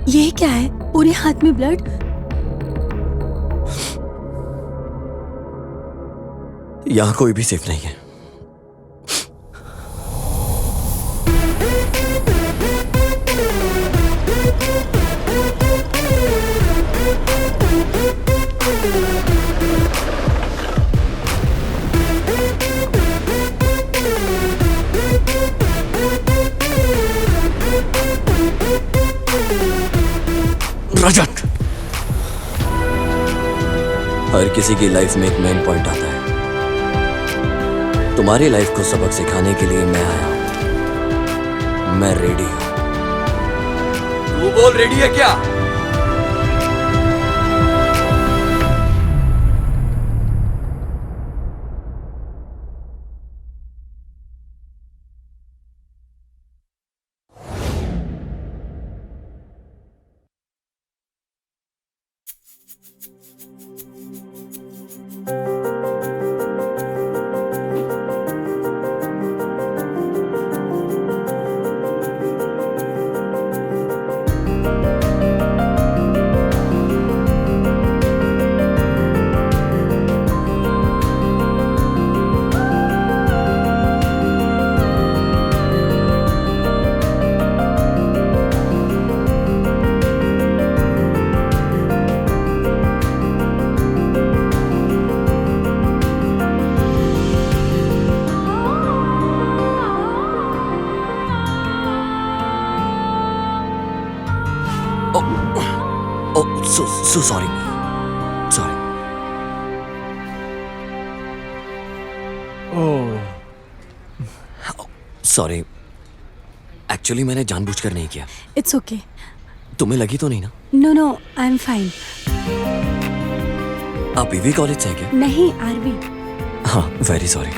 ये क्या है? पूरे हाथ में ब्लड। यहाँ कोई भी सेफ नहीं है। रजत, हर किसी की लाइफ में एक मेन पॉइंट आता है। तुम्हारी लाइफ को सबक सिखाने के लिए मैं आया हूं। मैं रेडी हूं। तू बोल, रेडी है क्या? So sorry. Sorry. Sorry. Actually मैंने जानबूझकर नहीं किया। It's okay. तुम्हें लगी तो नहीं ना? No, I'm fine. आप ईवी कॉलेज से हैं क्या? नहीं, आरवी। हाँ, very sorry.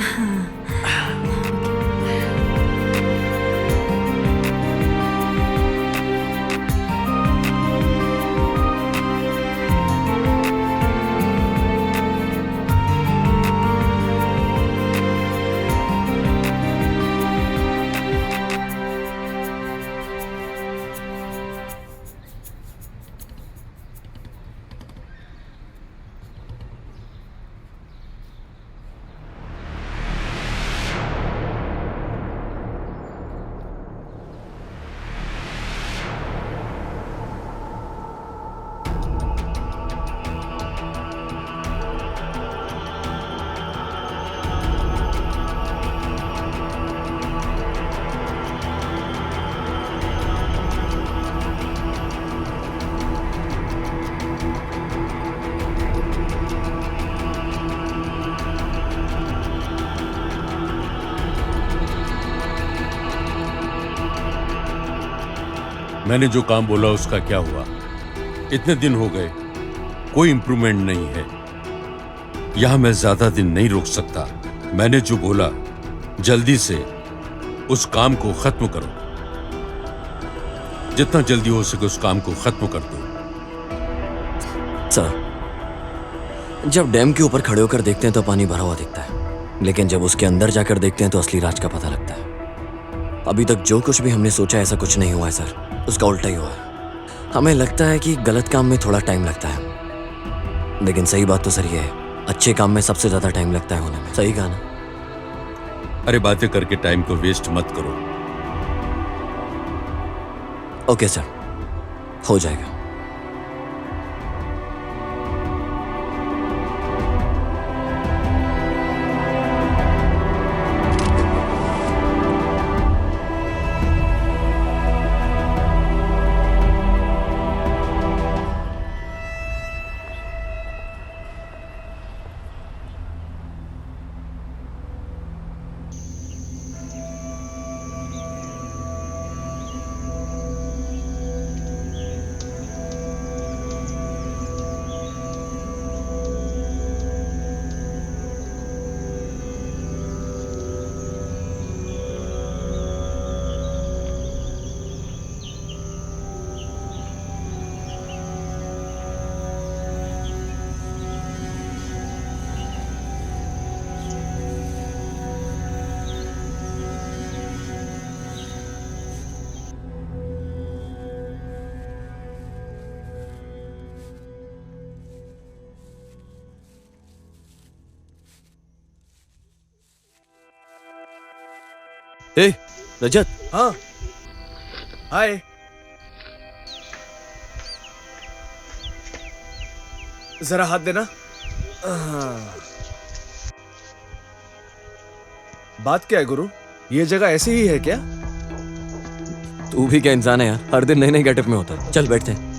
मैंने जो काम बोला उसका क्या हुआ? इतने दिन हो गए, कोई इंप्रूवमेंट नहीं है। यहां मैं ज्यादा दिन नहीं रुक सकता। मैंने जो बोला, जल्दी से उस काम को खत्म करो। जितना जल्दी हो सके उस काम को खत्म कर दो। सर, जब डैम के ऊपर खड़े होकर देखते हैं तो पानी भरा हुआ दिखता है, लेकिन जब उसके अंदर जाकर देखते हैं तो असली राज का पता लगता है। अभी तक जो कुछ भी हमने सोचा ऐसा कुछ नहीं हुआ है सर, उसका उल्टा ही हुआ है। हमें लगता है कि गलत काम में थोड़ा टाइम लगता है, लेकिन सही बात तो सर ये है, अच्छे काम में सबसे ज्यादा टाइम लगता है होने में। सही कहा ना? अरे बातें करके टाइम को वेस्ट मत करो। ओके सर, हो जाएगा। ए, रजत। हाँ, हाय। जरा हाथ देना। बात क्या है गुरु? ये जगह ऐसी ही है क्या? तू भी क्या इंसान है यार, हर दिन नए नए गेटअप में होता है। चल बैठते हैं।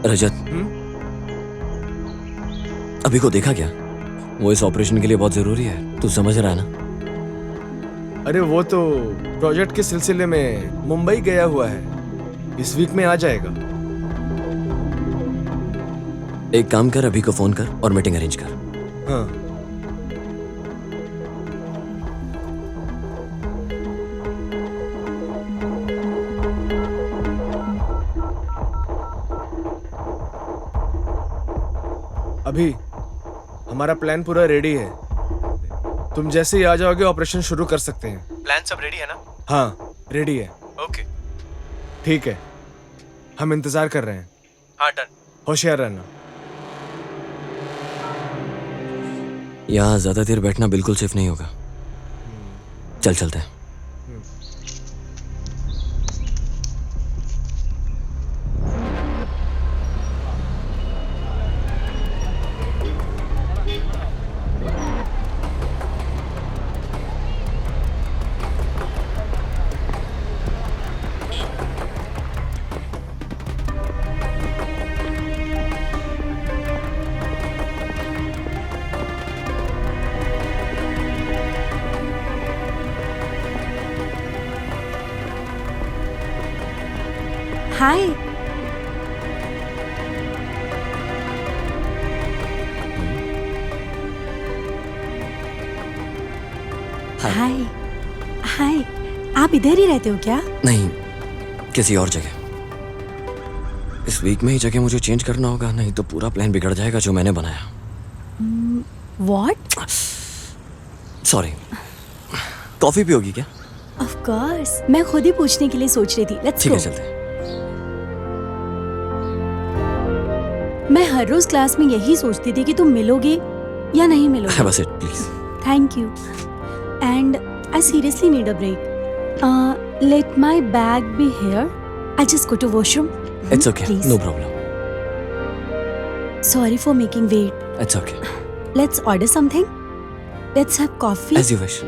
रजत, अभी को देखा क्या? वो इस ऑपरेशन के लिए बहुत जरूरी है, तू समझ रहा है ना? अरे वो तो प्रोजेक्ट के सिलसिले में मुंबई गया हुआ है, इस वीक में आ जाएगा। एक काम कर, अभी को फोन कर और मीटिंग अरेंज कर। हाँ। अभी हमारा प्लान पूरा रेडी है। तुम जैसे ही आ जाओगे ऑपरेशन शुरू कर सकते हैं। प्लान सब रेडी है ना? हाँ, रेडी है। ओके। ठीक है, हम इंतजार कर रहे हैं। हाँ, डन। होशियार रहना। यहाँ ज्यादा देर बैठना बिल्कुल सेफ नहीं होगा। चल चलते हैं। हाय। हाय हाय, आप इधर ही रहते हो क्या? नहीं, किसी और जगह। इस वीक में ही जगह मुझे चेंज करना होगा, नहीं तो पूरा प्लान बिगड़ जाएगा जो मैंने बनाया। व्हाट? सॉरी। कॉफी पियोगी क्या? ऑफ कोर्स, मैं खुद ही पूछने के लिए सोच रही थी। लेट्स ठीक गो। है, चलते हैं। मैं हर रोज क्लास में यही सोचती थी कि तुम मिलोगे या नहीं मिलोगे। बस it please. Thank you. And I seriously need a break. Let my bag be here. I just go to washroom. It's okay, no problem. Sorry for making wait. It's okay. Let's order something. Let's have coffee. As you wish.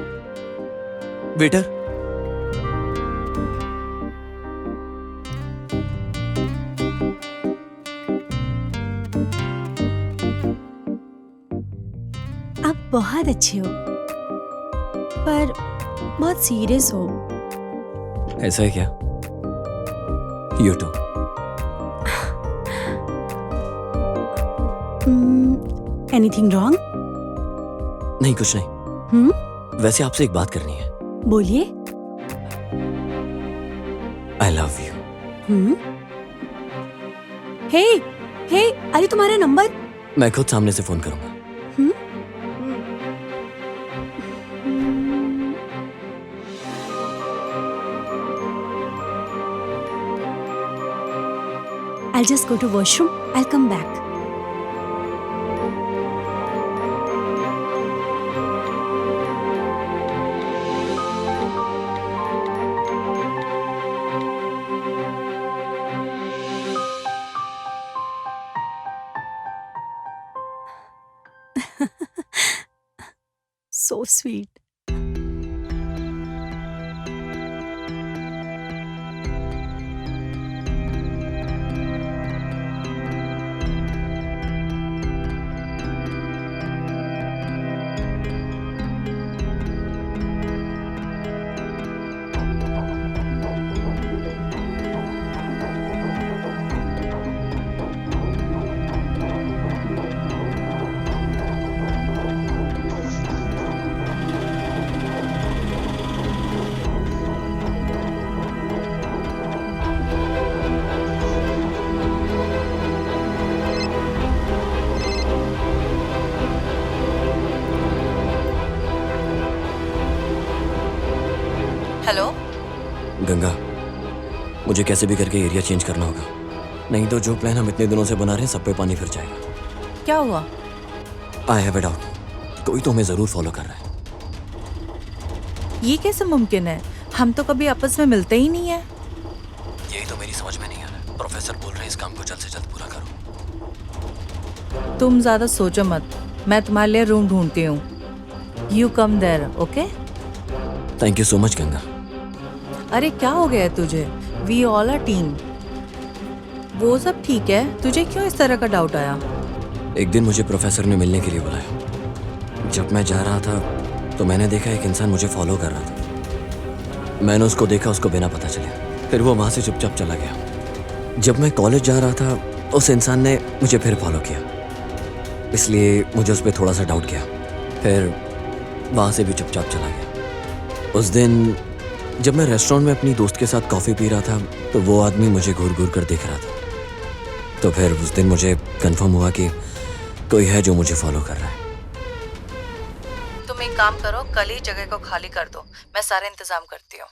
Waiter. आप बहुत अच्छे हो, पर बहुत serious हो। ऐसा है क्या? You too. Anything wrong? नहीं, कुछ नहीं। वैसे आपसे एक बात करनी है। बोलिए। I love you. हे हे, अरे तुम्हारा नंबर। मैं खुद सामने से फोन करूंगा। I'll just go to washroom. I'll come back. So sweet. Hello Ganga, मुझे कैसे भी करके एरिया चेंज करना होगा, नहीं तो जो प्लान हम इतने दिनों से बना रहे हैं सब पे पानी फिर जाएगा। क्या हुआ? आई हैव अ डाउट, कोई तो हमें जरूर फॉलो कर रहा है। ये कैसे मुमकिन है? हम तो कभी आपस में मिलते ही नहीं है। यही तो मेरी समझ में नहीं आ रहा। प्रोफेसर बोल रहे हैं इस काम को जल्द से जल्द पूरा करो। तुम ज्यादा सोचो मत, मैं तुम्हारे लिए रूम ढूंढती हूँ। You come there, okay? Thank you so much Ganga. अरे क्या हो गया है तुझे? We all are team. वो सब ठीक है, तुझे क्यों इस तरह का डाउट आया? एक दिन मुझे प्रोफेसर ने मिलने के लिए बुलाया। जब मैं जा रहा था तो मैंने देखा एक इंसान मुझे फॉलो कर रहा था। मैंने उसको देखा, उसको बिना पता चले, फिर वो वहाँ से चुपचाप चला गया। जब मैं कॉलेज जा रहा था उस इंसान ने मुझे फिर फॉलो किया, इसलिए मुझे उस पर थोड़ा सा डाउट किया, फिर वहाँ से भी चुपचाप चला गया। उस दिन जब मैं रेस्टोरेंट में अपनी दोस्त के साथ कॉफ़ी पी रहा था तो वो आदमी मुझे घूर घूर कर देख रहा था। तो फिर उस दिन मुझे कंफर्म हुआ कि कोई है जो मुझे फॉलो कर रहा है। तुम एक काम करो, कल ही जगह को खाली कर दो, मैं सारा इंतजाम करती हूँ।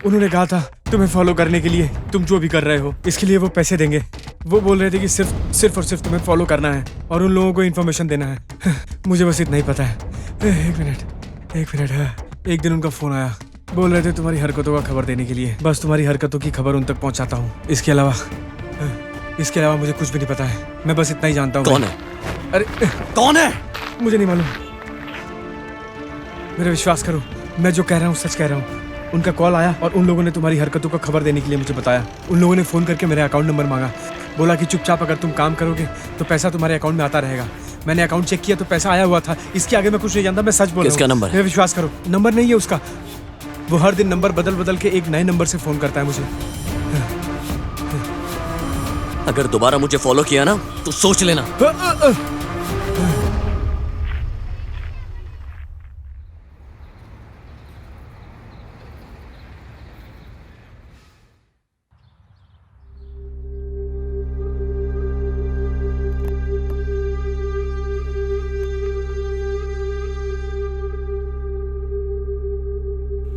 उन्होंने कहा था तुम्हें फॉलो करने के लिए, तुम जो भी कर रहे हो इसके लिए वो पैसे देंगे। वो बोल रहे थे कि सिर्फ और सिर्फ तुम्हें फॉलो करना है और उन लोगों को इन्फॉर्मेशन देना है। मुझे बस इतना ही पता है। एक मिनट। एक दिन उनका फोन आया, बोल रहे थे तुम्हारी हरकतों का खबर देने के लिए, बस तुम्हारी हरकतों की खबर उन तक पहुंचाता हूँ। इसके अलावा मुझे कुछ भी नहीं पता है। मैं बस इतना ही जानता हूँ। कौन है? अरे कौन है? मुझे नहीं मालूम। मेरा विश्वास करो, मैं जो कह रहा हूँ सच कह रहा हूँ। उनका कॉल आया और उन लोगों ने तुम्हारी हरकतों का खबर देने के लिए मुझे बताया। उन लोगों ने फ़ोन करके मेरा अकाउंट नंबर मांगा, बोला कि चुपचाप अगर तुम काम करोगे तो पैसा तुम्हारे अकाउंट में आता रहेगा। मैंने अकाउंट चेक किया तो पैसा आया हुआ था। इसके आगे मैं कुछ नहीं जानता, मैं सच बोल रहा हूँ। किसका नंबर है? मेरा विश्वास करो, नंबर नहीं है उसका। वो हर दिन नंबर बदल बदल के एक नए नंबर से फोन करता है मुझे। अगर दोबारा मुझे फॉलो किया ना तो सोच लेना।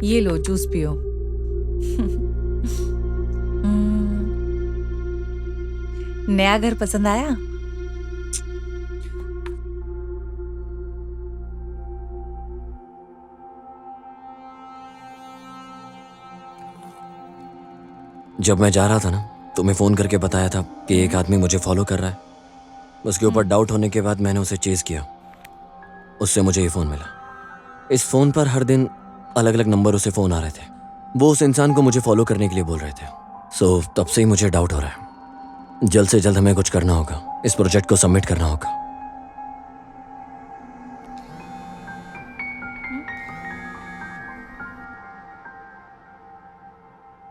ये लो जूस पियो। नया घर पसंद आया? जब मैं जा रहा था ना, तुम्हें फोन करके बताया था कि एक आदमी मुझे फॉलो कर रहा है। उसके ऊपर डाउट होने के बाद मैंने उसे चेज किया। उससे मुझे ये फोन मिला। इस फोन पर हर दिन अलग अलग नंबरों से फोन आ रहे थे। वो उस इंसान को मुझे फॉलो करने के लिए बोल रहे थे। सो तब से ही मुझे डाउट हो रहा है। जल्द से जल्द हमें कुछ करना होगा, इस प्रोजेक्ट को सबमिट करना होगा।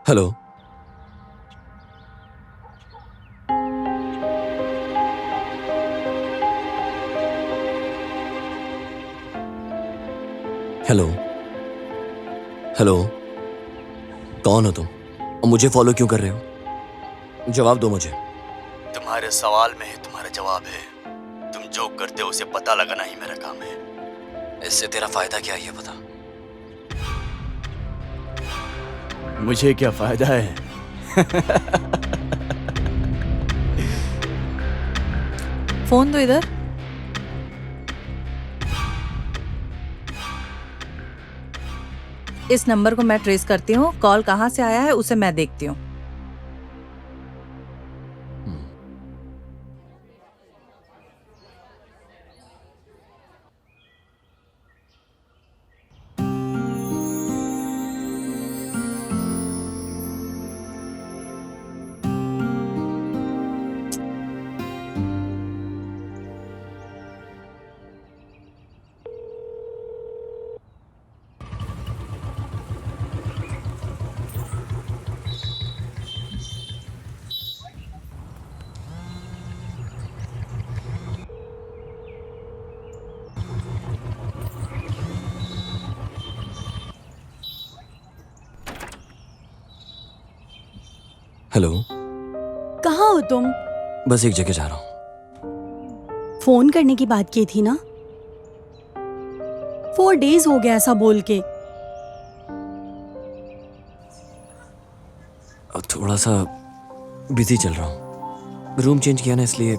हेलो, हेलो, हेलो, कौन हो तुम और मुझे फॉलो क्यों कर रहे हो? जवाब दो मुझे। तुम्हारे सवाल में ही तुम्हारा जवाब है। तुम जो करते हो उसे पता लगाना ही मेरा काम है। इससे तेरा फायदा क्या है ये बता। मुझे क्या फायदा है? फोन दो इधर। इस नंबर को मैं ट्रेस करती हूँ। कॉल कहाँ से आया है उसे मैं देखती हूँ। हेलो, कहाँ हो तुम? बस एक जगह जा रहा हूँ। फोन करने की बात की थी ना? 4 days हो गया ऐसा बोल के। और थोड़ा सा बिजी चल रहा हूँ। रूम चेंज किया ना, इसलिए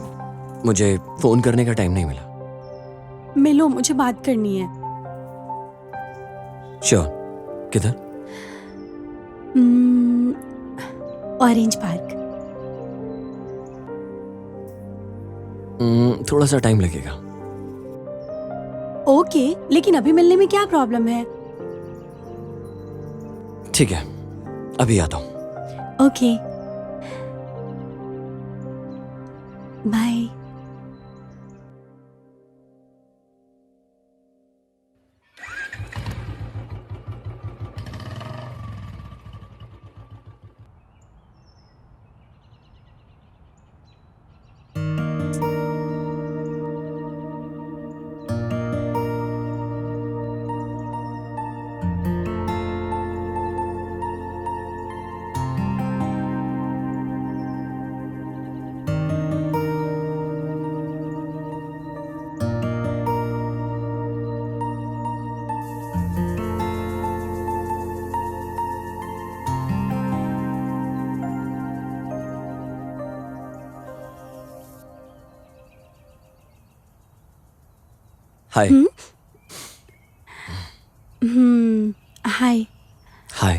मुझे फोन करने का टाइम नहीं मिला। मिलो, मुझे बात करनी है। श्योर, किधर? Orange park. थोड़ा सा टाइम लगेगा। ओके, लेकिन अभी मिलने में क्या प्रॉब्लम है? ठीक है, अभी आता हूँ। Okay, bye. Hi. Hi. Hi.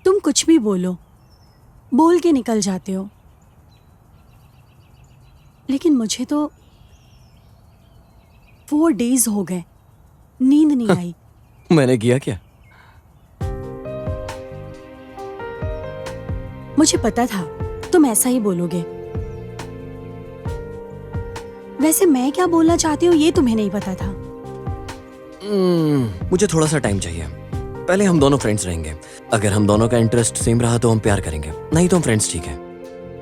तुम कुछ भी बोलो, बोल के निकल जाते हो, लेकिन मुझे तो 4 days हो गए, नींद नहीं आई। मैंने किया क्या? मुझे पता था तुम ऐसा ही बोलोगे। वैसे मैं क्या बोलना चाहती हूँ ये तुम्हें नहीं पता था। मुझे थोड़ा सा टाइम चाहिए। पहले हम दोनों फ्रेंड्स रहेंगे। अगर हम दोनों का इंटरेस्ट सेम रहा तो हम प्यार करेंगे, नहीं तो हम फ्रेंड्स, ठीक है?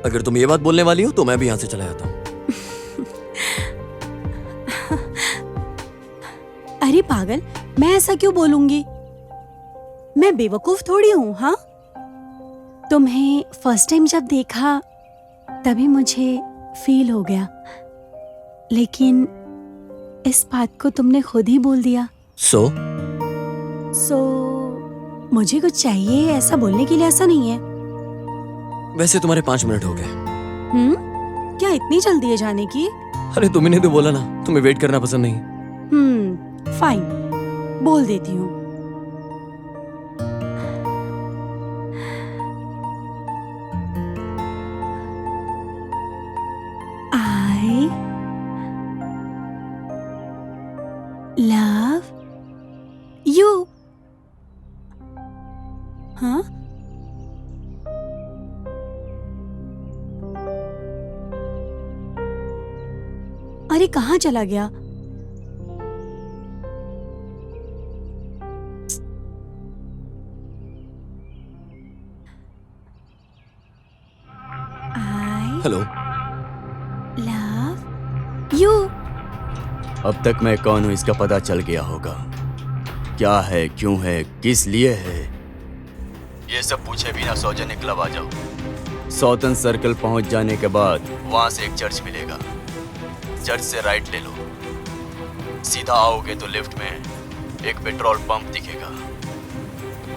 अगर तुम ये बात बोलने वाली हो तो मैं भी यहाँ से चला जाता हूँ। अरे पागल, मैं ऐसा क्यों बोलूंगी? मैं बेवकूफ थोड़ी हूँ। हाँ, तुम्हें फर्स्ट टाइम जब देखा तभी मुझे फील हो गया, लेकिन इस बात को तुमने खुद ही बोल दिया। सो मुझे कुछ चाहिए ऐसा बोलने के लिए ऐसा नहीं है। वैसे तुम्हारे 5 मिनट हो गए। क्या इतनी जल्दी है जाने की? अरे तुमने तो बोला ना तुम्हें वेट करना पसंद नहीं। फाइन, बोल देती हूँ। I love you। हाँ? अरे कहाँ चला गया? I hello. love you। अब तक मैं कौन हूँ इसका पता चल गया होगा। क्या है, क्यों है, किस लिए है, ये सब पूछे बिना सौजन्य क्लब आ जाओ। सौतन सर्कल पहुंच जाने के बाद वहां से एक चर्च मिलेगा। चर्च से राइट ले लो। सीधा आओगे तो लेफ्ट में एक पेट्रोल पंप दिखेगा।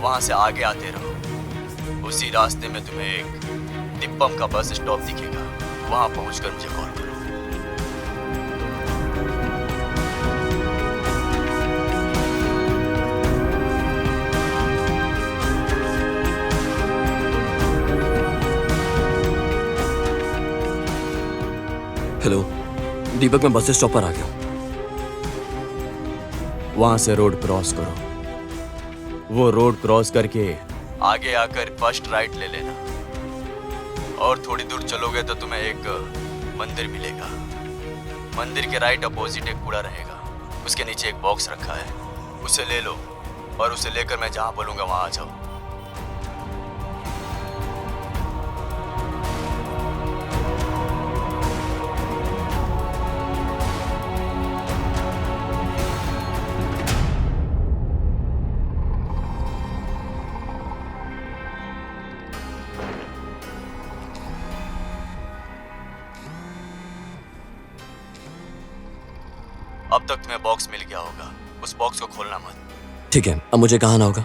वहां से आगे आते रहो। उसी रास्ते में तुम्हें एक तिप्पम का बस स्टॉप दिखेगा। वहां पहुंचकर मुझे कॉल करो। हेलो दीपक, मैं बस स्टॉप पर आ गया हूँ। वहां से रोड क्रॉस करो। वो रोड क्रॉस करके आगे आकर फर्स्ट राइट ले लेना। और थोड़ी दूर चलोगे तो तुम्हें एक मंदिर मिलेगा। मंदिर के राइट अपोजिट एक कूड़ा रहेगा। उसके नीचे एक बॉक्स रखा है, उसे ले लो और उसे लेकर मैं जहां बोलूंगा वहां आ जाओ। अब तक तुम्हें बॉक्स मिल गया होगा। उस बॉक्स को खोलना मत। ठीक है, अब मुझे कहाँ आना होगा?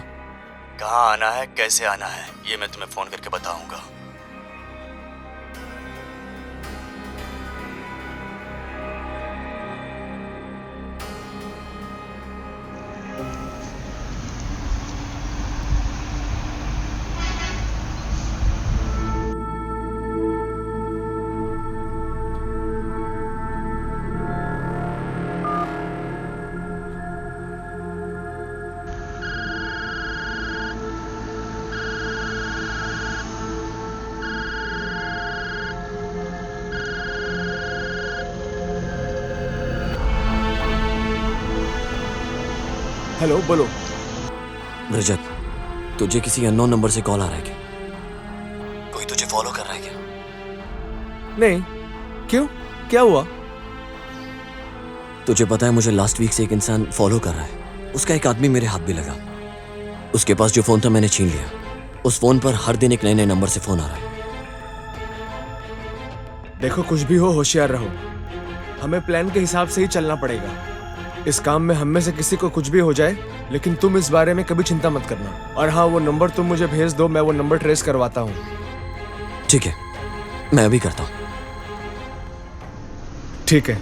कहाँ आना है, कैसे आना है, ये मैं तुम्हें फोन करके बताऊंगा। हेलो, बोलो। रजत, तुझे किसी अननोन नंबर से कॉल आ रहा है क्या? कोई तुझे फॉलो कर रहा है क्या? नहीं, क्यों? क्या हुआ? तुझे पता है मुझे लास्ट वीक से एक इंसान फॉलो कर रहा है। उसका एक आदमी मेरे हाथ भी लगा। उसके पास जो फोन था मैंने छीन लिया। उस फोन पर हर दिन एक नए नए नंबर से फोन आ रहा है। देखो, कुछ भी हो होशियार रहो। हमें प्लान के हिसाब से ही चलना पड़ेगा। इस काम में हम में से किसी को कुछ भी हो जाए, लेकिन तुम इस बारे में कभी चिंता मत करना। और हाँ, वो नंबर तुम मुझे भेज दो, मैं वो नंबर ट्रेस करवाता हूँ। ठीक है, मैं अभी करता हूँ। ठीक है।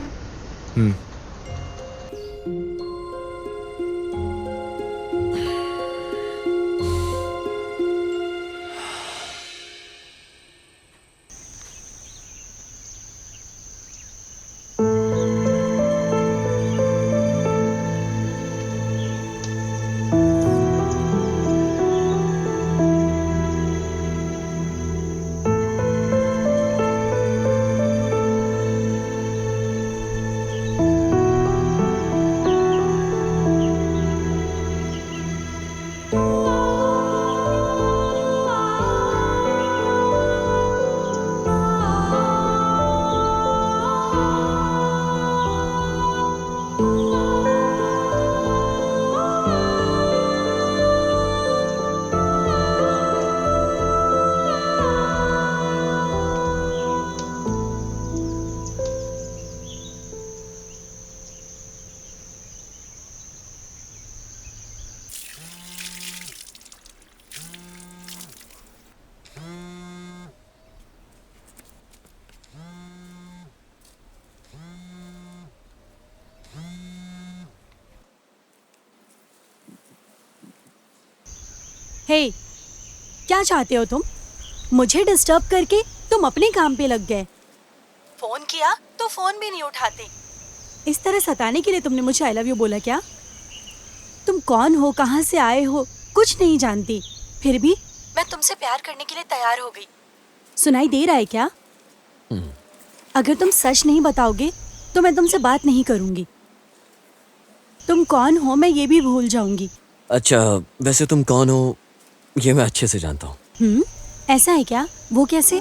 हे, क्या चाहते हो तुम? मुझे डिस्टर्ब करके तुम अपने काम पे लग गए। फोन किया तो फोन भी नहीं उठाते। इस तरह सताने के लिए तुमने मुझे आई लव यू बोला क्या? तुम कौन हो, कहाँ से आए हो, कुछ नहीं जानती, फिर भी मैं तुमसे प्यार करने के लिए तैयार हो गई। सुनाई दे रहा है क्या? अगर तुम सच नहीं बताओगे तो मैं तुमसे बात नहीं करूंगी। तुम कौन हो मैं ये भी भूल जाऊंगी। अच्छा, वैसे तुम कौन हो ये मैं अच्छे से जानता हूँ। ऐसा है क्या? वो कैसे?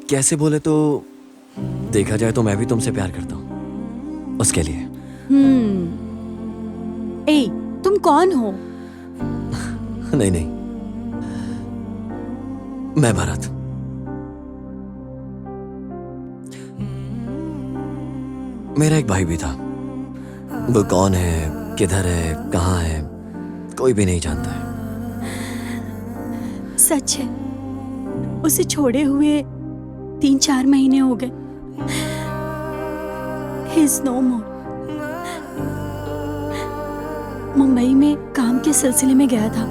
कैसे बोले तो देखा जाए तो मैं भी तुमसे प्यार करता हूँ, उसके लिए। ए, तुम कौन हो? नहीं नहीं, मैं भरत। मेरा एक भाई भी था। वो कौन है, किधर है, कहाँ है, कोई भी नहीं जानता है। सच है, उसे छोड़े हुए 3-4 महीने हो गए। He is no more। Mumbai में काम के सिलसिले में गया था,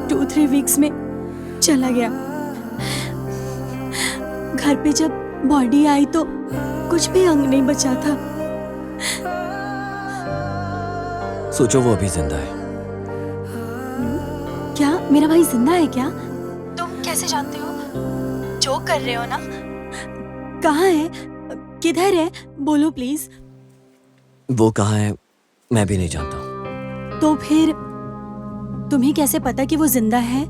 2-3 वीक्स में चला गया। घर पे जब बॉडी आई तो कुछ भी अंग नहीं बचा था। सोचो वो अभी जिंदा है। क्या मेरा भाई जिंदा है क्या? तुम कैसे जानते हो? जोक कर रहे हो ना? कहाँ है, किधर है, बोलो प्लीज। वो कहाँ है मैं भी नहीं जानता हूँ। तो फिर तुम्हें कैसे पता कि वो जिंदा है?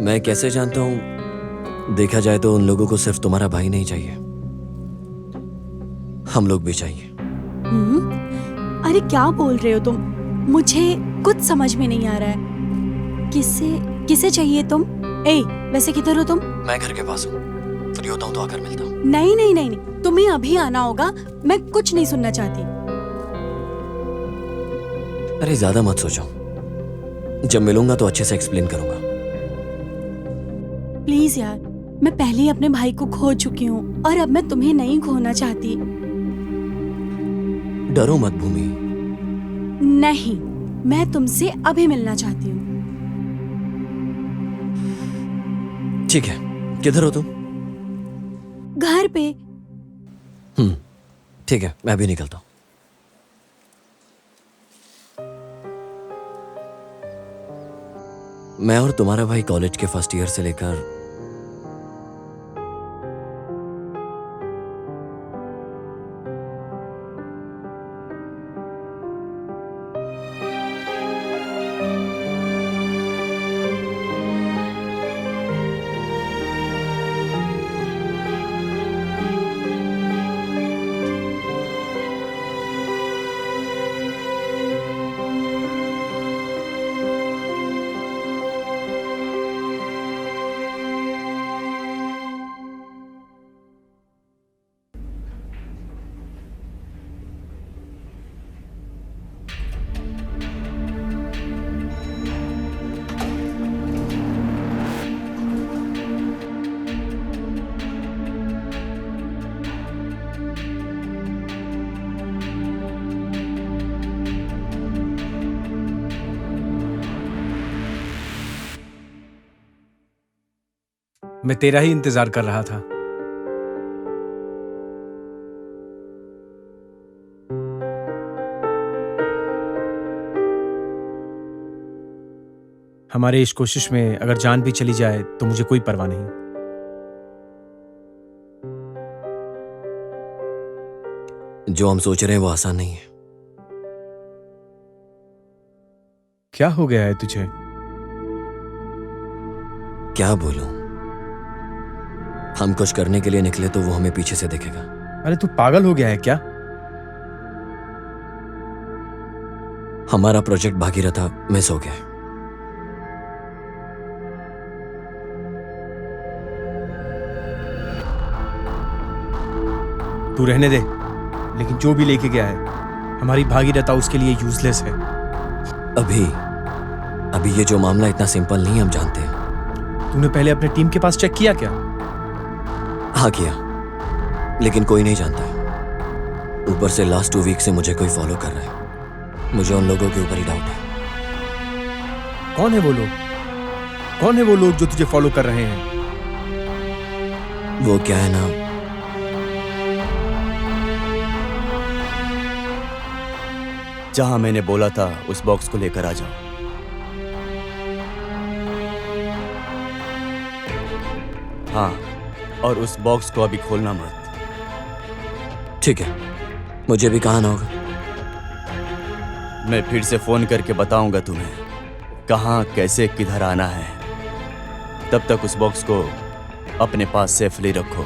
मैं कैसे जानता हूँ? देखा जाए तो उन लोगों को सिर्फ तुम्हारा भाई नहीं चाहिए, हम लोग भी चाहिए। अरे क्या बोल रहे हो तुम? मुझे कुछ समझ में नहीं आ रहा है। किसे चाहिए तुम? ए, वैसे किधर हो तुम? मैं घर के पास हूँ, फ्री होता हूँ तो आकर मिलता हूँ। नहीं नहीं नहीं नहीं, तुम्हें अभी आना होगा, मैं कुछ नहीं सुनना चाहती। अरे ज्यादा मत सोचो, जब मिलूंगा तो अच्छे से एक्सप्लेन करूंगा। प्लीज यार, मैं पहले ही अपने भाई को खो चुकी हूँ और अब मैं तुम्हें नहीं खोना चाहती। डरो मत भूमि। नहीं, मैं तुमसे अभी मिलना चाहती हूँ। ठीक है, किधर हो तुम? घर पे। ठीक है, मैं भी निकलता हूँ। मैं और तुम्हारा भाई कॉलेज के फर्स्ट ईयर से लेकर मैं तेरा ही इंतजार कर रहा था। हमारे इस कोशिश में अगर जान भी चली जाए तो मुझे कोई परवाह नहीं। जो हम सोच रहे हैं वो आसान नहीं है। क्या हो गया है तुझे? क्या बोलूं? हम कुछ करने के लिए निकले तो वो हमें पीछे से देखेगा। अरे तू पागल हो गया है क्या? हमारा प्रोजेक्ट भागीरथा मिस हो गया है। तू रहने दे, लेकिन जो भी लेके गया है हमारी भागीरथा उसके लिए यूजलेस है। अभी ये जो मामला इतना सिंपल नहीं, हम जानते हैं। तूने पहले अपने टीम के पास चेक किया क्या? हाँ किया, लेकिन कोई नहीं जानता है। ऊपर से लास्ट 2 वीक से मुझे कोई फॉलो कर रहा है। मुझे उन लोगों के ऊपर ही डाउट है। कौन है वो लोग? कौन है वो लोग जो तुझे फॉलो कर रहे हैं? वो क्या है ना, जहां मैंने बोला था उस बॉक्स को लेकर आ जाओ। हाँ, और उस बॉक्स को अभी खोलना मत। ठीक है, मुझे भी कहाँ ना होगा। मैं फिर से फोन करके बताऊंगा तुम्हें कहाँ, कैसे, किधर आना है। तब तक उस बॉक्स को अपने पास सेफली रखो।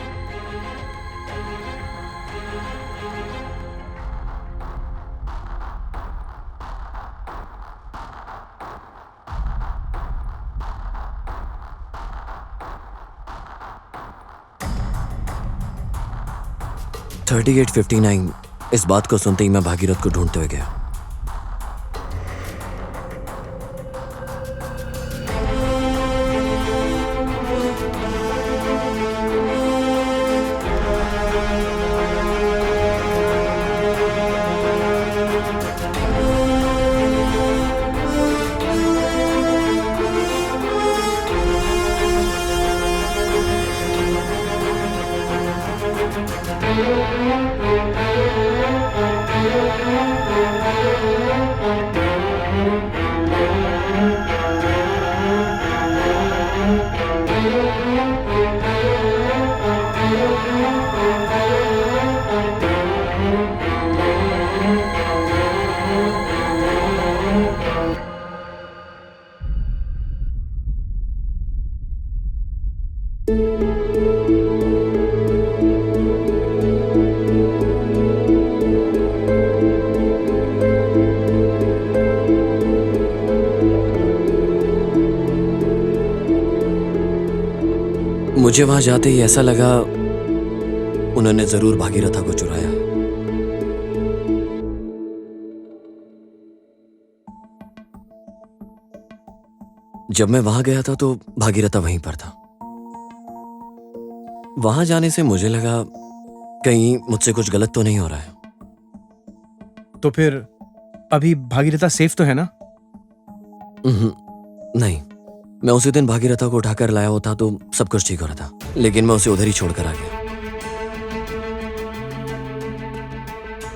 थर्टी 3859। इस बात को सुनते ही मैं भागीरथ को ढूंढते हुए गया। मुझे वहां जाते ही ऐसा लगा उन्होंने जरूर भागीरथा को चुराया। जब मैं वहां गया था तो भागीरथा वहीं पर था। वहां जाने से मुझे लगा कहीं मुझसे कुछ गलत तो नहीं हो रहा है। तो फिर अभी भागीरथा सेफ तो है ना? नहीं, मैं उसी दिन भागीरथा को उठाकर लाया होता तो सब कुछ ठीक हो रहा था, लेकिन मैं उसे उधर ही छोड़कर आ गया।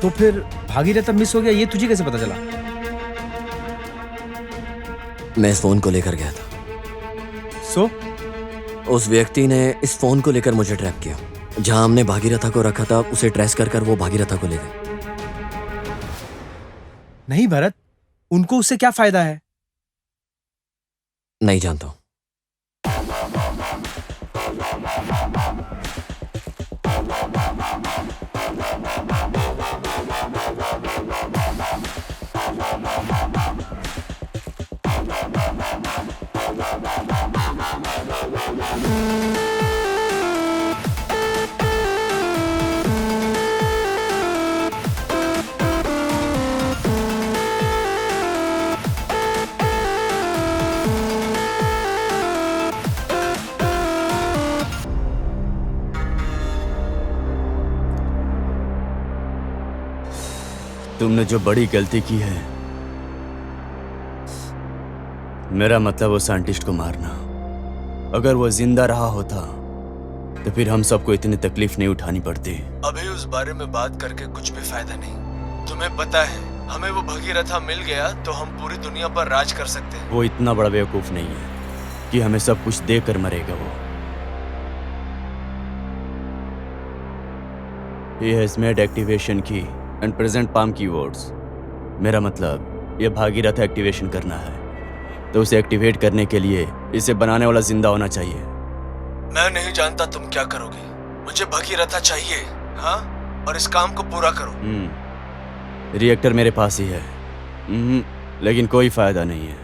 तो फिर भागीरथा मिस हो गया ये तुझे कैसे पता चला? मैं इस फोन को लेकर गया था। सो उस व्यक्ति ने इस फोन को लेकर मुझे ट्रैप किया। जहां हमने भागीरथा को रखा था उसे ट्रेस कर वो भागीरथा को ले गए। नहीं भरत, उनको उससे क्या फायदा है? नहीं जानता हूं। तुमने जो बड़ी गलती की है, मेरा मतलब वो साइंटिस्ट को मारना। अगर वो जिंदा रहा होता तो फिर हम सबको इतनी तकलीफ नहीं उठानी पड़ती। अभी उस बारे में बात करके कुछ भी फायदा नहीं। तुम्हें पता है, हमें वो भगीरथा मिल गया तो हम पूरी दुनिया पर राज कर सकते हैं। वो इतना बड़ा बेवकूफ नहीं है कि हमें सब कुछ देकर मरेगा। वो He has made activation key and present palm keywords। मेरा मतलब ये भागीरथ एक्टिवेशन करना है, तो उसे एक्टिवेट करने के लिए इसे बनाने वाला जिंदा होना चाहिए। मैं नहीं जानता तुम क्या करोगे, मुझे भगीरथा चाहिए। हाँ, और इस काम को पूरा करो। रिएक्टर मेरे पास ही है, लेकिन कोई फायदा नहीं है।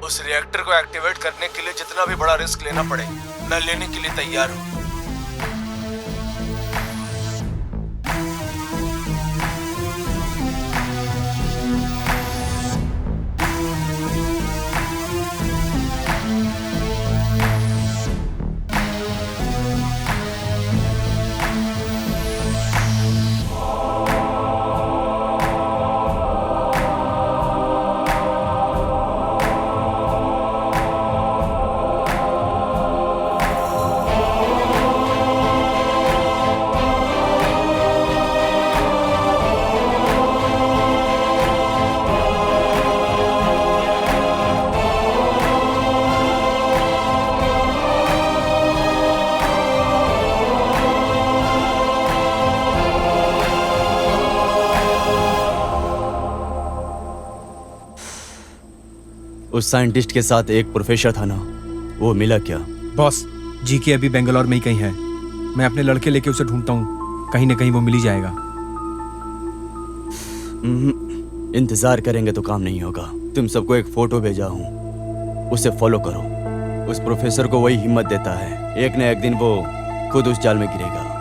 उस रिएक्टर को एक्टिवेट करने के लिए जितना भी बड़ा रिस्क लेना पड़े, मैं लेने के लिए तैयार हूँ। उस साइंटिस्ट के साथ एक प्रोफेसर था ना, वो मिला क्या? बॉस, जीके अभी बेंगलोर में ही कहीं है। मैं अपने लड़के लेके उसे ढूंढता हूँ, कहीं ना कहीं वो मिल ही जाएगा। इंतजार करेंगे तो काम नहीं होगा। तुम सबको एक फोटो भेजा हूँ, उसे फॉलो करो। उस प्रोफेसर को वही हिम्मत देता है, एक न एक दिन वो खुद उस जाल में गिरेगा।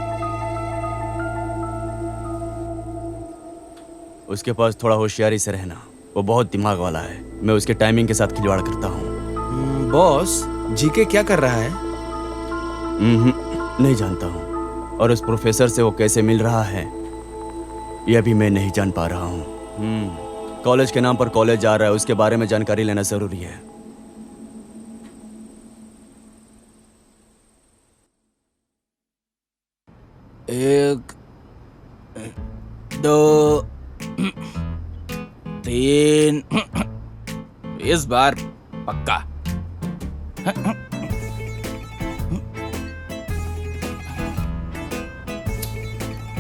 उसके पास थोड़ा होशियारी से रहना, वो बहुत दिमाग वाला है। मैं उसके टाइमिंग के साथ खिलवाड़ करता हूँ। बॉस, जीके क्या कर रहा है? नहीं जानता हूँ, और उस प्रोफेसर से वो कैसे मिल रहा है यह भी मैं नहीं जान पा रहा हूँ। कॉलेज के नाम पर कॉलेज जा रहा है, उसके बारे में जानकारी लेना जरूरी है। एक, दो, तीन, इस बार पक्का।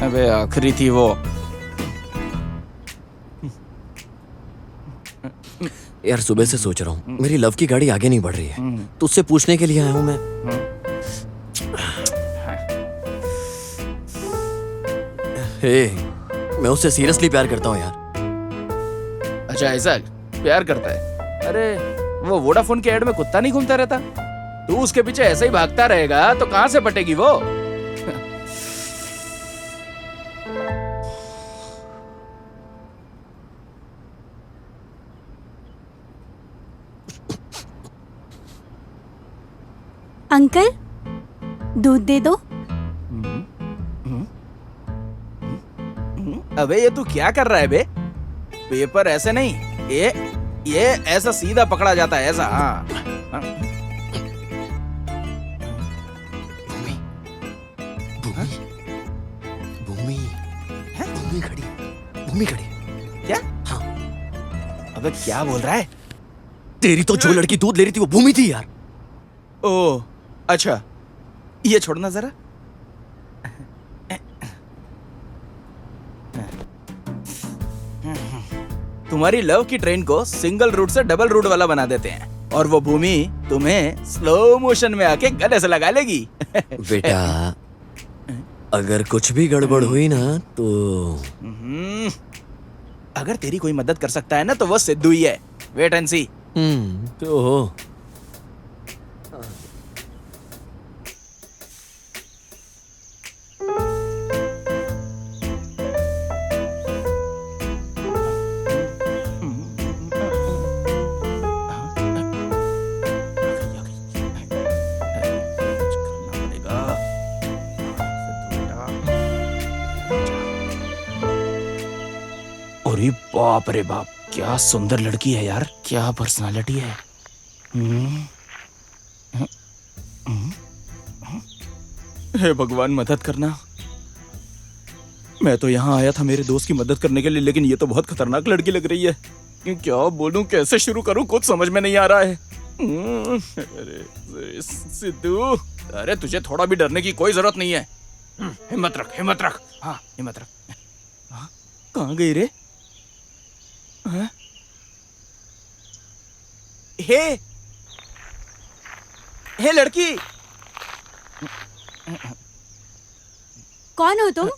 अबे आखिरी थी वो। यार सुबह से सोच रहा हूँ, मेरी लव की गाड़ी आगे नहीं बढ़ रही है, तो उससे पूछने के लिए आया हूँ मैं। हे, मैं उससे सीरियसली प्यार करता हूँ यार। अच्छा ऐसा प्यार करता है? अरे वो वोडाफोन के ऐड में कुत्ता नहीं घूमता रहता? तू उसके पीछे ऐसे ही भागता रहेगा तो कहां से पटेगी वो? अंकल, दूध दे दो। अबे ये तू क्या कर रहा है बे? पेपर ऐसे नहीं, ये ऐसा सीधा पकड़ा जाता है, ऐसा। हाँ भूमि, भूमि, भूमि, भूमि खड़ी, भूमि खड़ी। क्या? हाँ। अबे क्या बोल रहा है? तेरी तो जो लड़की दूध ले रही थी वो भूमि थी यार। ओह अच्छा, ये छोड़ना जरा। तुम्हारी लव की ट्रेन को सिंगल रूट से डबल रूट वाला बना देते हैं, और वो भूमि तुम्हें स्लो मोशन में आके गले से लगा लेगी। बेटा, अगर कुछ भी गड़बड़ हुई ना तो अगर तेरी कोई मदद कर सकता है ना तो वो सिद्धू ही है। वेट एंड सी। तो हो। अरे बाप रे बाप, क्या सुंदर लड़की है यार, क्या पर्सनालिटी है। हे भगवान मदद करना। मैं तो यहाँ आया था मेरे दोस्त की मदद करने के लिए, लेकिन ये तो बहुत खतरनाक लड़की लग रही है। क्या बोलूं, कैसे शुरू करूं, कुछ समझ में नहीं आ रहा है। अरे सिद्धू, अरे तुझे थोड़ा भी डरने की कोई जरूरत नहीं है। हिम्मत रख, हिम्मत रख। हाँ हिम्मत रख। हाँ, कहाँ गई रे? हाँ? हे लड़की, कौन हो तुम?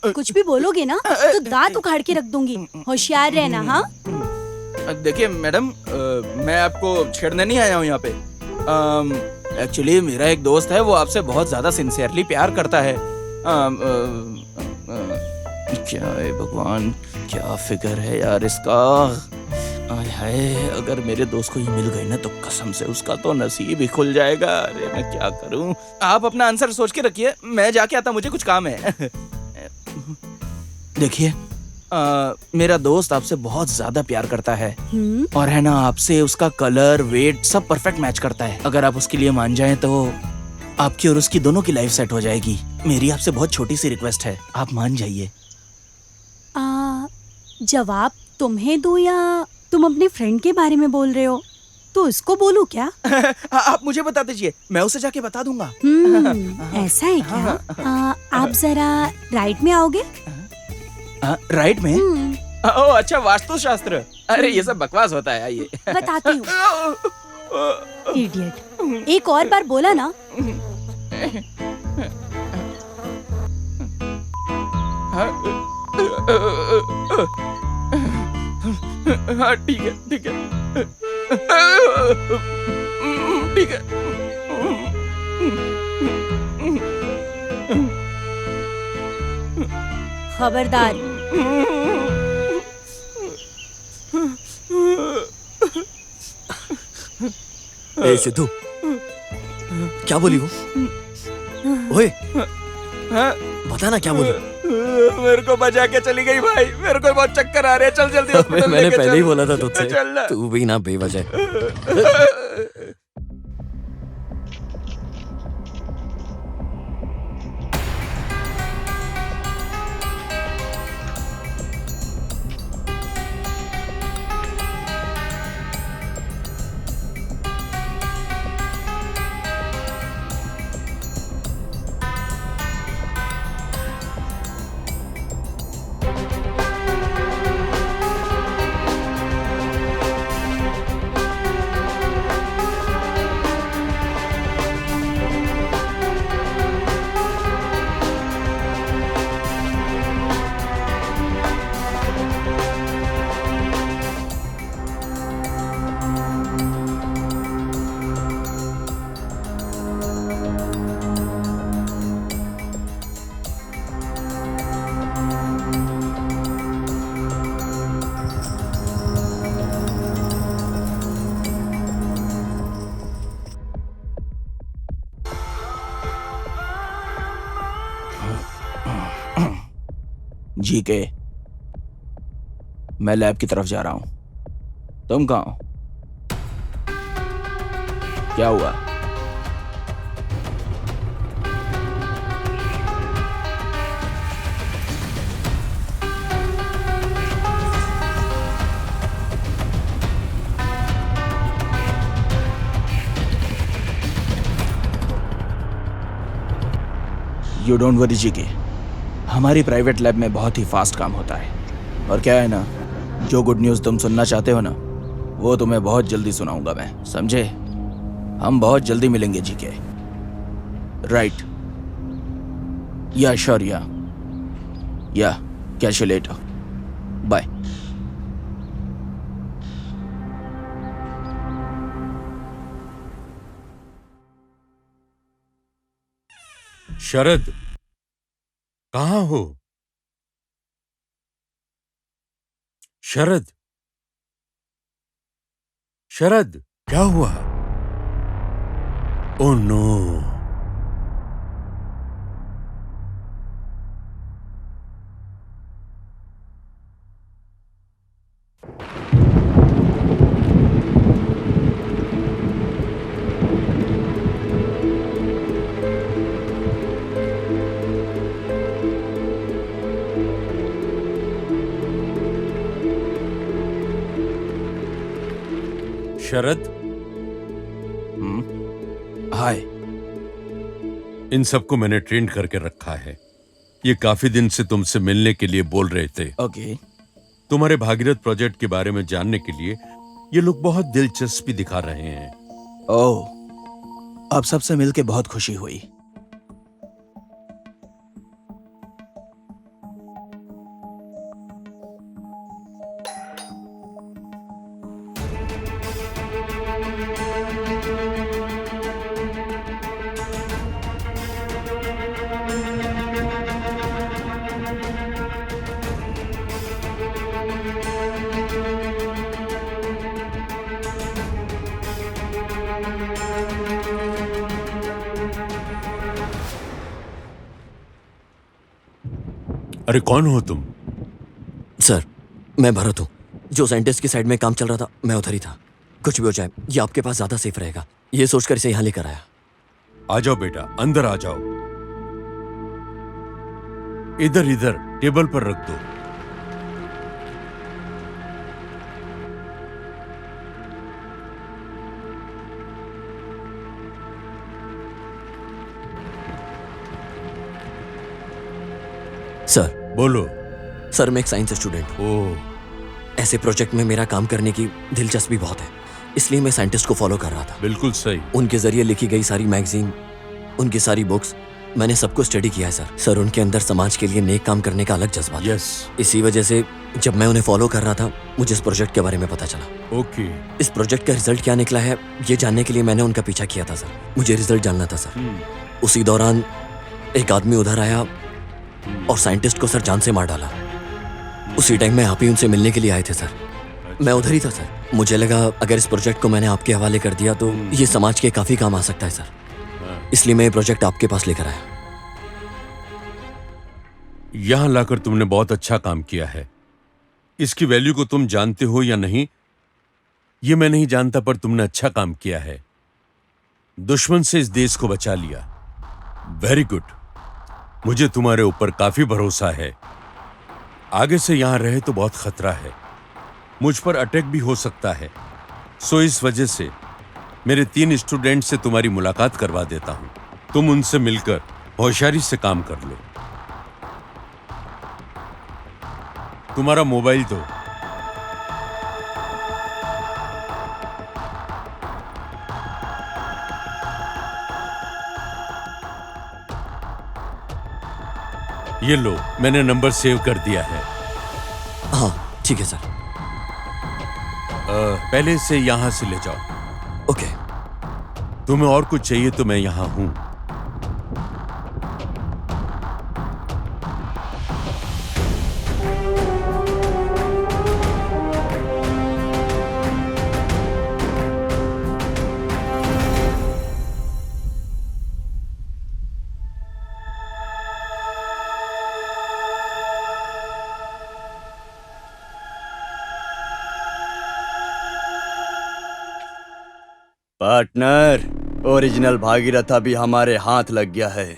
कुछ भी बोलोगे ना तो दांत उखाड़ के रख दूंगी। होशियार रहना। हाँ, देखिए मैडम, मैं आपको छेड़ने नहीं आया हूँ यहाँ पे। एक्चुअली मेरा एक दोस्त है, वो आपसे बहुत ज्यादा सिंसियरली प्यार करता है। क्या है भगवान, क्या फिगर है यार इसका। आय हाय, अगर मेरे दोस्त को ये मिल गई ना तो कसम से उसका तो नसीब ही खुल जाएगा। अरे मैं क्या करूं? आप अपना आंसर सोच के रखिए, मैं जाके आता, मुझे कुछ काम है। देखिए, मेरा दोस्त आपसे बहुत ज्यादा प्यार करता है, और है ना, आपसे उसका कलर, वेट सब परफेक्ट मैच करता है। अगर आप उसके लिए मान जाएं तो आपकी और उसकी दोनों की लाइफ सेट हो जाएगी। मेरी आपसे बहुत छोटी सी रिक्वेस्ट है, आप मान जाइए। जवाब तुम्हें दूं या तुम अपने फ्रेंड के बारे में बोल रहे हो? तो इसको बोलूं क्या? आप मुझे बता दीजिए, मैं उसे जाके बता दूंगा। ऐसा है क्या? आप जरा राइट में आओगे? राइट में? ओह अच्छा, वास्तु शास्त्र। अरे ये सब बकवास होता है, आइए। बताती हूँ। इडियट, एक और बार बोला ना। हाँ ठीक है, ठीक है, ठीक है। खबरदार। ए सिद्धू, क्या बोली वो? ओए, बता ना क्या बोली? मेरे को बचा के चली गई भाई, मेरे को बहुत चक्कर आ रहे हैं, चल जल्दी हॉस्पिटल मैंने लेके पहले ही चल। बोला था तुझसे, चल ना। तू भी ना बेवजह। जी के, मैं लैब की तरफ जा रहा हूं। तुम कहाँ हो? क्या हुआ? यू डोंट वरी जी के, हमारी प्राइवेट लैब में बहुत ही फास्ट काम होता है। और क्या है ना, जो गुड न्यूज़ तुम सुनना चाहते हो ना, वो तुम्हें बहुत जल्दी सुनाऊंगा मैं, समझे? हम बहुत जल्दी मिलेंगे जी के। राइट, या श्योर, या कैच यू लेटर, बाय। शरद, कहाँ हो? शरद, शरद, क्या हुआ? Oh no. शरद, हाय। इन सबको मैंने ट्रेन करके रखा है। ये काफी दिन से तुमसे मिलने के लिए बोल रहे थे। ओके। तुम्हारे भागीरथ प्रोजेक्ट के बारे में जानने के लिए ये लोग बहुत दिलचस्पी दिखा रहे हैं। ओह, अब सबसे मिलके बहुत खुशी हुई। अरे कौन हो तुम? सर, मैं भरत हूँ। जो साइंटिस्ट की साइड में काम चल रहा था, मैं उधर ही था। कुछ भी हो जाए, ये आपके पास ज्यादा सेफ रहेगा, ये सोचकर इसे यहाँ लेकर आया। आ जाओ बेटा, अंदर आ जाओ। इधर इधर टेबल पर रख दो। सर, बोलो। सर मैं एक साइंस स्टूडेंट हूँ। ओह, ऐसे प्रोजेक्ट में मेरा काम करने की दिलचस्पी बहुत है, इसलिए मैं साइंटिस्ट को फॉलो कर रहा था। बिल्कुल सही। उनके जरिए लिखी गई सारी मैगजीन, उनकी सारी बुक्स, मैंने सबको स्टडी किया है सर। सर, उनके अंदर समाज के लिए नेक काम करने का अलग जज्बा था। यस। इसी वजह से जब मैं उन्हें फॉलो कर रहा था, मुझे इस प्रोजेक्ट के बारे में पता चला। ओके। इस प्रोजेक्ट का रिजल्ट क्या निकला है, ये जानने के लिए मैंने उनका पीछा किया था सर। मुझे रिजल्ट जानना था सर। उसी दौरान एक आदमी उधर आया और साइंटिस्ट को सर जान से मार डाला। उसी टाइम में आप ही उनसे मिलने के लिए आए थे सर। मैं उधर ही था सर। मुझे लगा अगर इस प्रोजेक्ट को मैंने आपके हवाले कर दिया तो ये समाज के काफी काम आ सकता है सर, इसलिए मैं ये प्रोजेक्ट आपके पास लेकर आया। यहां लाकर तुमने बहुत अच्छा काम किया है। इसकी वैल्यू को तुम जानते हो या नहीं ये मैं नहीं जानता, पर तुमने अच्छा काम किया है। दुश्मन से इस देश को बचा लिया। Very good. मुझे तुम्हारे ऊपर काफी भरोसा है। आगे से यहां रहे तो बहुत खतरा है, मुझ पर अटैक भी हो सकता है। सो इस वजह से मेरे 3 स्टूडेंट से तुम्हारी मुलाकात करवा देता हूं। तुम उनसे मिलकर होशियारी से काम कर लो। तुम्हारा मोबाइल दो। ये लो, मैंने नंबर सेव कर दिया है। हाँ ठीक है सर। पहले से यहां से ले जाओ। ओके। तुम्हें और कुछ चाहिए तो मैं यहां हूं। पार्टनर, ओरिजिनल भागीरथ भी हमारे हाथ लग गया है।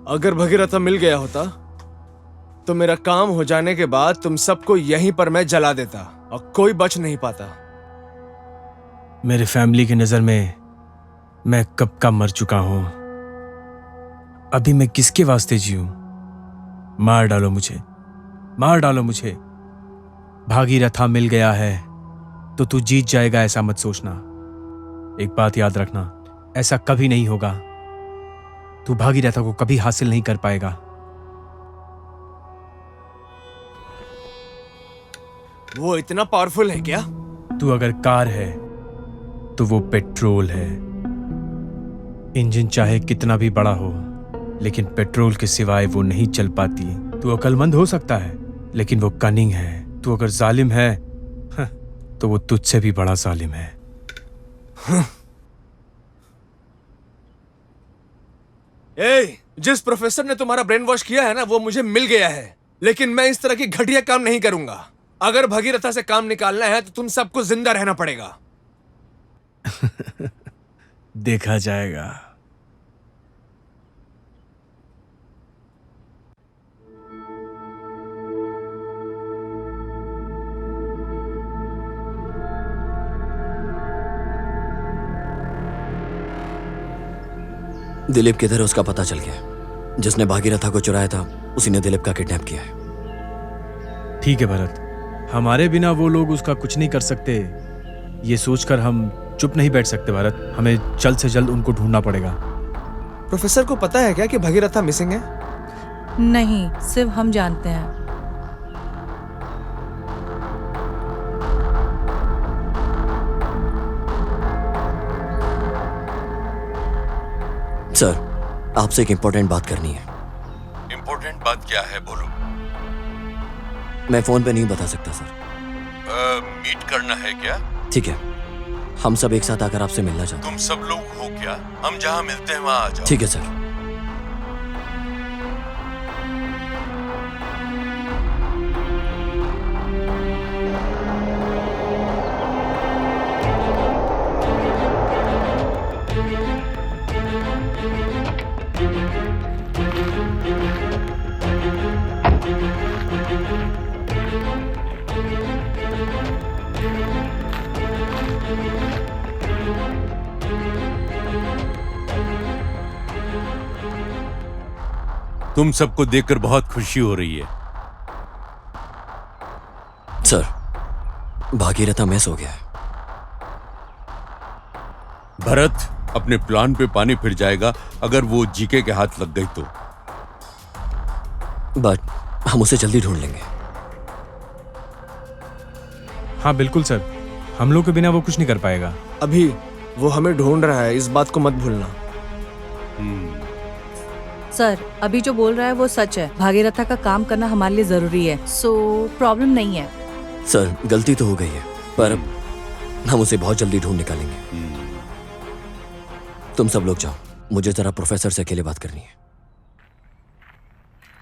अगर भगीरथा मिल गया होता तो मेरा काम हो जाने के बाद तुम सबको यहीं पर मैं जला देता और कोई बच नहीं पाता। मेरे फैमिली की नजर में मैं कब का मर चुका हूं। अभी मैं किसके वास्ते जीऊं? मार डालो मुझे, मार डालो मुझे। भागीरथा मिल गया है तो तू जीत जाएगा ऐसा मत सोचना। एक बात याद रखना, ऐसा कभी नहीं होगा। तू भागीरथा को कभी हासिल नहीं कर पाएगा। वो इतना पावरफुल है क्या? तू अगर कार है तो वो पेट्रोल है। इंजन चाहे कितना भी बड़ा हो, लेकिन पेट्रोल के सिवाय वो नहीं चल पाती। तू अक्लमंद हो सकता है, लेकिन वो कनिंग है। तू अगर जालिम है तो वो तुझसे भी बड़ा जालिम है। जिस प्रोफेसर ने तुम्हारा ब्रेन वॉश किया है ना, वो मुझे मिल गया है। लेकिन मैं इस तरह की घटिया काम नहीं करूंगा। अगर भगीरथा से काम निकालना है तो तुम सबको जिंदा रहना पड़ेगा। देखा जाएगा। दिलीप किधर है उसका पता चल गया। जिसने भागीरथा को चुराया था उसी ने दिलीप का किडनैप किया है। ठीक है भरत, हमारे बिना वो लोग उसका कुछ नहीं कर सकते, ये सोचकर हम चुप नहीं बैठ सकते भरत। हमें जल्द से जल्द उनको ढूंढना पड़ेगा। प्रोफेसर को पता है क्या कि भगीरथा मिसिंग है? नहीं, सिर्फ हम जानते हैं। सर, आपसे एक इंपॉर्टेंट बात करनी है। इंपॉर्टेंट बात क्या है, बोलो। मैं फोन पे नहीं बता सकता सर। मीट करना है क्या? ठीक है, हम सब एक साथ आकर आपसे मिलना चाहते तुम सब लोग हो क्या? हम जहाँ मिलते हैं वहाँ आ जाओ। हैं। ठीक है सर। तुम सबको देखकर बहुत खुशी हो रही है। सर, भागीरथा मिस हो गया है। भरत, अपने प्लान पे पानी फिर जाएगा अगर वो जीके के हाथ लग गई तो। बट हम उसे जल्दी ढूंढ लेंगे। हाँ बिल्कुल सर, हम लोग के बिना वो कुछ नहीं कर पाएगा। अभी वो हमें ढूंढ रहा है, इस बात को मत भूलना। सर, अभी जो बोल रहा है वो सच है। भागीरथा का काम करना हमारे लिए जरूरी है, सो प्रॉब्लम नहीं है। सर, गलती तो हो गई है, पर हम उसे बहुत जल्दी ढूंढ निकालेंगे। तुम सब लोग जाओ, मुझे जरा प्रोफेसर से अकेले बात करनी है।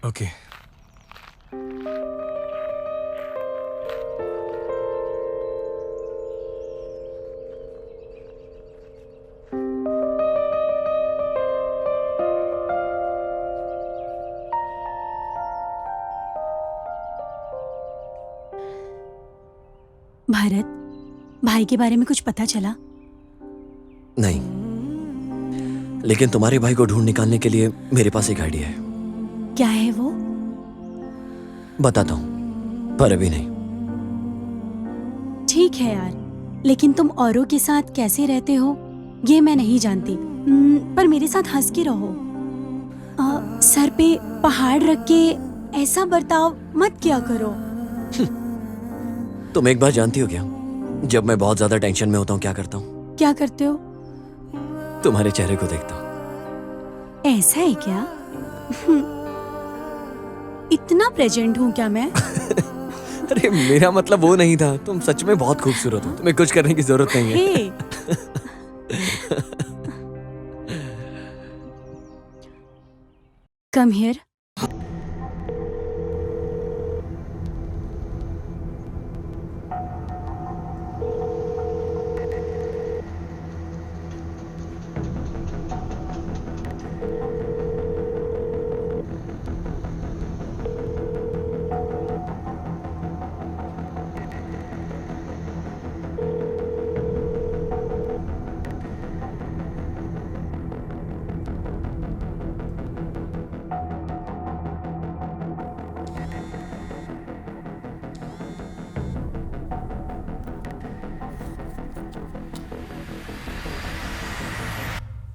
ओके। भारत, भाई के बारे में कुछ पता चला? नहीं, लेकिन तुम्हारे भाई को ढूंढ निकालने के लिए मेरे पास एक आइडिया है। क्या है वो? बताता हूं, पर अभी नहीं। ठीक है यार, लेकिन तुम औरों के साथ कैसे रहते हो ये मैं नहीं जानती। पर मेरे साथ हंस के रहो। सर पे पहाड़ रख के ऐसा बर्ताव मत किया करो। तुम एक बार जानती हो क्या, जब मैं बहुत ज्यादा टेंशन में होता हूँ क्या करता हूँ? क्या करते हो? तुम्हारे चेहरे को देखता हूँ। ऐसा है क्या? इतना प्रेजेंट हूँ क्या मैं? अरे मेरा मतलब वो नहीं था, तुम सच में बहुत खूबसूरत हो, तुम्हें कुछ करने की जरूरत नहीं है। हे, कम हियर।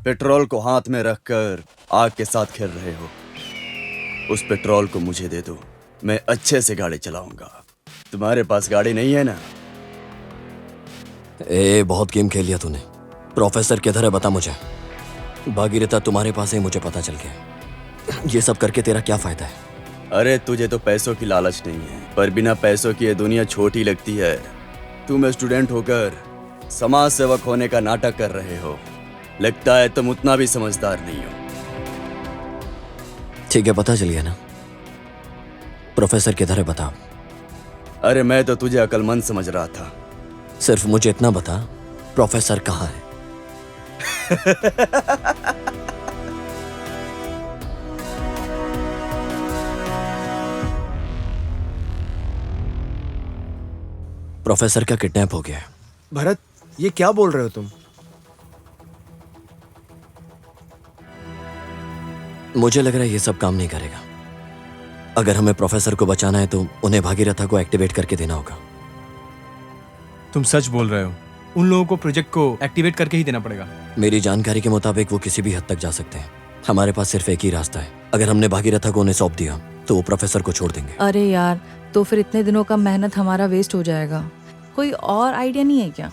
पेट्रोल को हाथ में रखकर आग के साथ खेल रहे हो। उस पेट्रोल को मुझे दे दो, मैं अच्छे से गाड़ी चलाऊंगा। तुम्हारे पास गाड़ी नहीं है ना? बहुत गेम खेल लिया तूने। प्रोफेसर किधर है बता मुझे। भागीरथा तुम्हारे पास है, मुझे पता चल गया। ये सब करके तेरा क्या फायदा है? अरे तुझे तो पैसों की लालच नहीं है, पर बिना पैसों की ये दुनिया छोटी लगती है। तुम स्टूडेंट होकर समाज सेवक होने का नाटक कर रहे हो। लगता है तुम उतना भी समझदार नहीं हो। ठीक है, पता चल गया ना। प्रोफेसर किधर है बता। अरे मैं तो तुझे अक्लमंद समझ रहा था। सिर्फ मुझे इतना बता, प्रोफेसर कहाँ है? प्रोफेसर का किडनैप हो गया है। भरत, ये क्या बोल रहे हो तुम? मुझे लग रहा है ये सब काम नहीं करेगा। अगर हमें प्रोफेसर को बचाना है तो उन्हें भागीरथा को एक्टिवेट करके देना होगा। तुम सच बोल रहे हो, उन लोगों को प्रोजेक्ट को एक्टिवेट करके ही देना पड़ेगा। मेरी जानकारी के मुताबिक वो किसी भी हद तक जा सकते हैं। हमारे पास सिर्फ एक ही रास्ता है। अगर हमने भागीरथा को उन्हें सौंप दिया तो वो प्रोफेसर को छोड़ देंगे। अरे यार, तो फिर इतने दिनों का मेहनत हमारा वेस्ट हो जाएगा। कोई और आइडिया नहीं है क्या?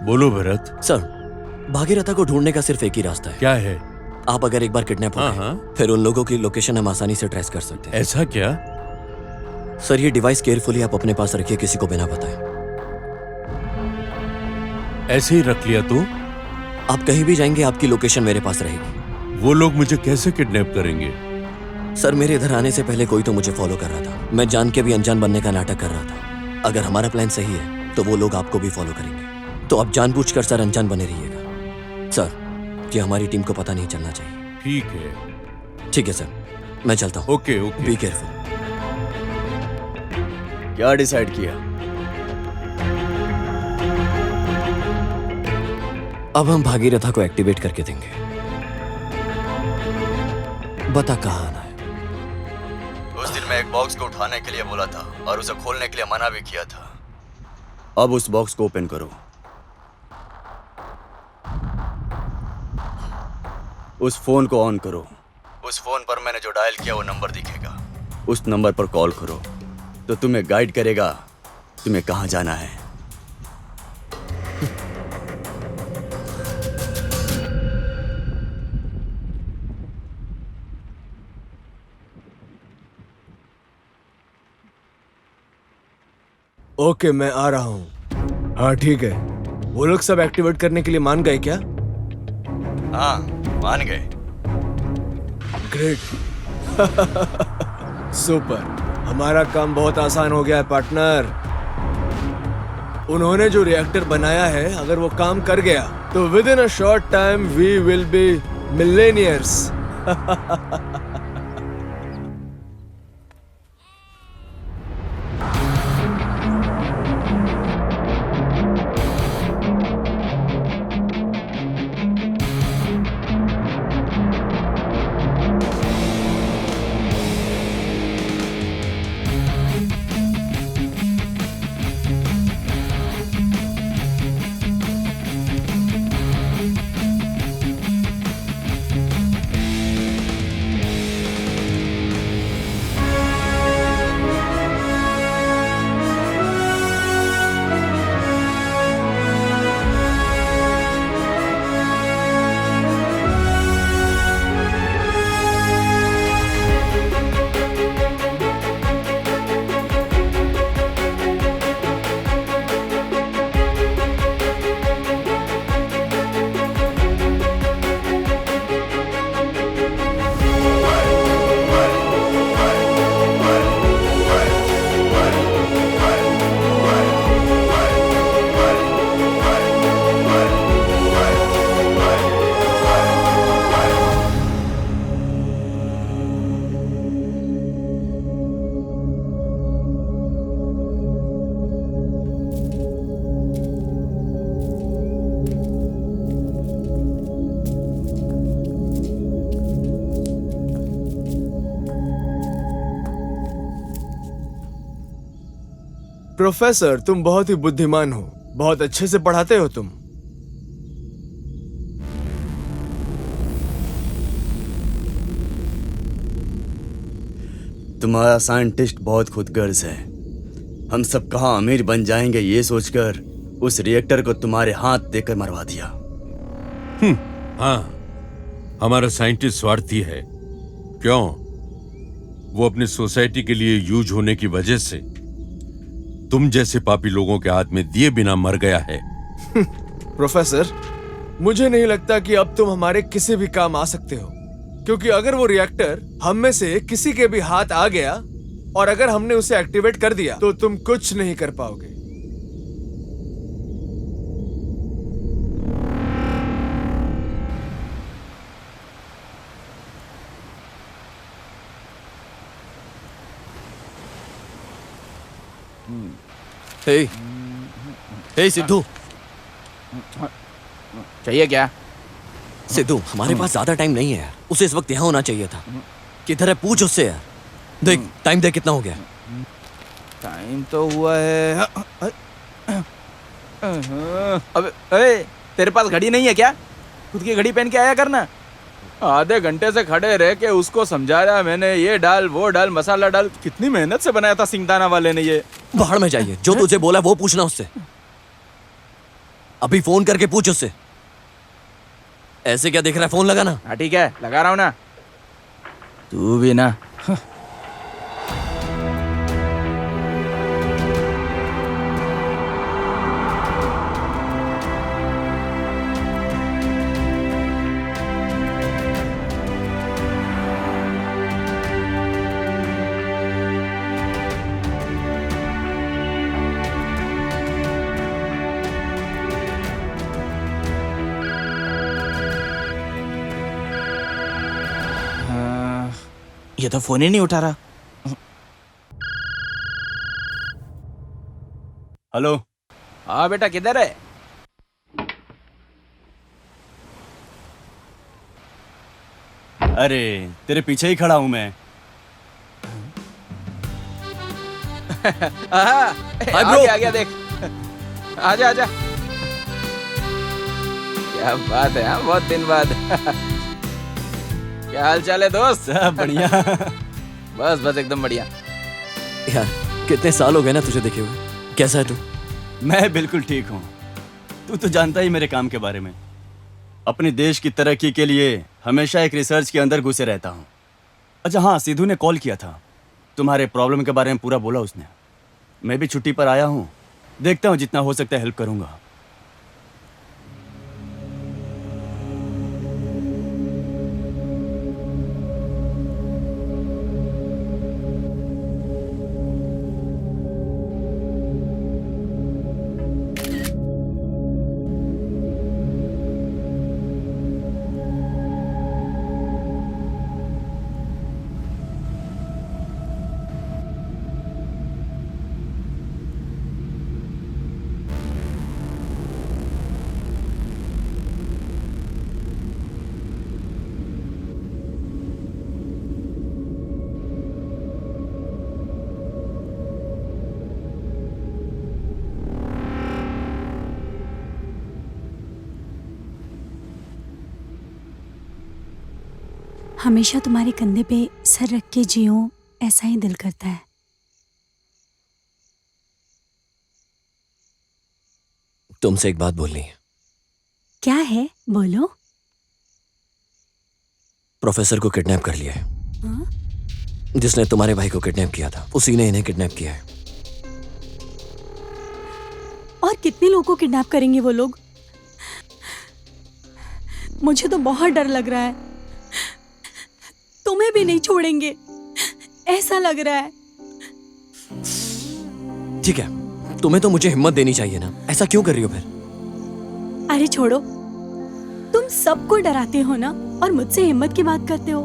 बोलो भरत, सर भागीरथा को ढूंढने का सिर्फ एक ही रास्ता है। क्या है? आप अगर एक बार किडनैप हो हाँ, गए, हाँ। फिर उन लोगों की लोकेशन हम आसानी से ट्रेस कर सकते हैं। ऐसा क्या? सर ये डिवाइस केयरफुली आप अपने पास रखिए, किसी को बिना बताए। ऐसे ही रख लिया तो? आप कहीं भी जाएंगे आपकी लोकेशन मेरे पास रहेगी। वो लोग मुझे कैसे किडनैप करेंगे? सर मेरे इधर आने से पहले कोई तो मुझे फॉलो कर रहा था। मैं जान के भी अनजान बनने का नाटक कर रहा था। अगर हमारा प्लान सही है तो वो लोग आपको भी फॉलो करेंगे। तो आप जानबूझकर सर अनजान बने रहिएगा। सर ये हमारी टीम को पता नहीं चलना चाहिए। ठीक है। ठीक है सर, मैं चलता हूँ। Okay okay. Be careful. क्या डिसाइड किया? अब हम भागीरथा को एक्टिवेट करके देंगे। बता कहाँ आना है? उस दिन मैं एक बॉक्स को उठाने के लिए बोला था और उसे खोलने के लिए मना भी किया था। अब उस बॉक्स को ओपन करो। उस फोन को ऑन करो। उस फोन पर मैंने जो डायल किया वो नंबर दिखेगा। उस नंबर पर कॉल करो तो तुम्हें गाइड करेगा तुम्हें कहाँ जाना है। ओके मैं आ रहा हूँ। हाँ ठीक है। वो लोग सब एक्टिवेट करने के लिए मान गए क्या? हाँ मान गए। ग्रेट। सुपर। हमारा काम बहुत आसान हो गया है पार्टनर। उन्होंने जो रिएक्टर बनाया है अगर वो काम कर गया तो within a short time we will be millionaires. Professor तुम बहुत ही बुद्धिमान हो। बहुत अच्छे से पढ़ाते हो तुम। तुम्हारा साइंटिस्ट बहुत खुदगर्ज है। हम सब कहाँ अमीर बन जाएंगे ये सोचकर उस रिएक्टर को तुम्हारे हाथ देकर मरवा दिया। हाँ, हमारा साइंटिस्ट स्वार्थी है। क्यों? वो अपनी सोसाइटी के लिए यूज होने की वजह से तुम जैसे पापी लोगों के हाथ में दिए बिना मर गया है। प्रोफेसर मुझे नहीं लगता कि अब तुम हमारे किसी भी काम आ सकते हो, क्योंकि अगर वो रिएक्टर हम में से किसी के भी हाथ आ गया और अगर हमने उसे एक्टिवेट कर दिया तो तुम कुछ नहीं कर पाओगे। हे हे सिद्धू, चाहिए क्या? सिद्धू हमारे पास ज्यादा टाइम नहीं है यार। उसे इस वक्त यहाँ होना चाहिए था। किधर है पूछ उससे यार। देख टाइम देख कितना हो गया। टाइम तो हुआ है। अबे अरे तेरे पास घड़ी नहीं है क्या? खुद की घड़ी पहन के आया करना। आधे घंटे से खड़े रह के उसको समझाया मैंने, ये डाल वो डाल मसाला डाल। कितनी मेहनत से बनाया था सिंगदाना वाले ने ये। बाहर में जाइए, जो तुझे बोला वो पूछना उससे। अभी फोन करके पूछ उससे। ऐसे क्या देख रहा है, फोन लगाना। हाँ ठीक है, लगा रहा हूँ ना। तू भी ना। ये तो फोन ही नहीं उठा रहा। हेलो। हाँ बेटा, किधर है? अरे तेरे पीछे ही खड़ा हूं मैं। आ गया, आ गया, देख। आजा आजा। क्या बात है, हाँ बहुत दिन बाद। क्या हाल चाल है दोस्त? सब बढ़िया। बस बस एकदम बढ़िया। यार कितने साल हो गए ना तुझे देखे हुए। कैसा है तू? मैं बिल्कुल ठीक हूँ। तू तो जानता ही मेरे काम के बारे में। अपने देश की तरक्की के लिए हमेशा एक रिसर्च के अंदर घुसे रहता हूँ। अच्छा हाँ, सिद्धू ने कॉल किया था, तुम्हारे प्रॉब्लम के बारे में पूरा बोला उसने। मैं भी छुट्टी पर आया हूँ, देखता हूँ जितना हो सकता है हेल्प करूँगा। हमेशा तुम्हारे कंधे पे सर रख के जियो, ऐसा ही दिल करता है। तुमसे एक बात बोलनी है। क्या है, बोलो। प्रोफेसर को किडनैप कर लिया है। हाँ? जिसने तुम्हारे भाई को किडनैप किया था उसी ने इन्हें किडनैप किया है। और कितने लोगों को किडनैप करेंगे वो लोग? मुझे तो बहुत डर लग रहा है। तुम्हें भी नहीं छोड़ेंगे ऐसा लग रहा है। ठीक है, तुम्हें तो मुझे हिम्मत देनी चाहिए ना। ऐसा क्यों कर रही हो फिर? अरे छोड़ो, तुम सबको डराते हो ना, और मुझसे हिम्मत की बात करते हो।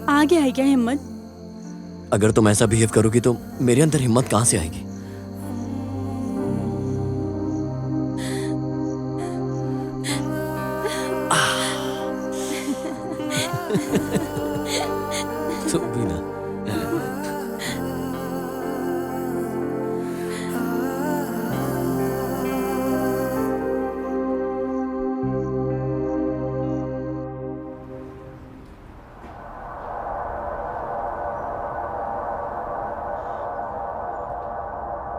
आ गया है क्या हिम्मत? अगर तुम ऐसा बिहेव करोगी तो मेरे अंदर हिम्मत कहां से आएगी? तो भी ना।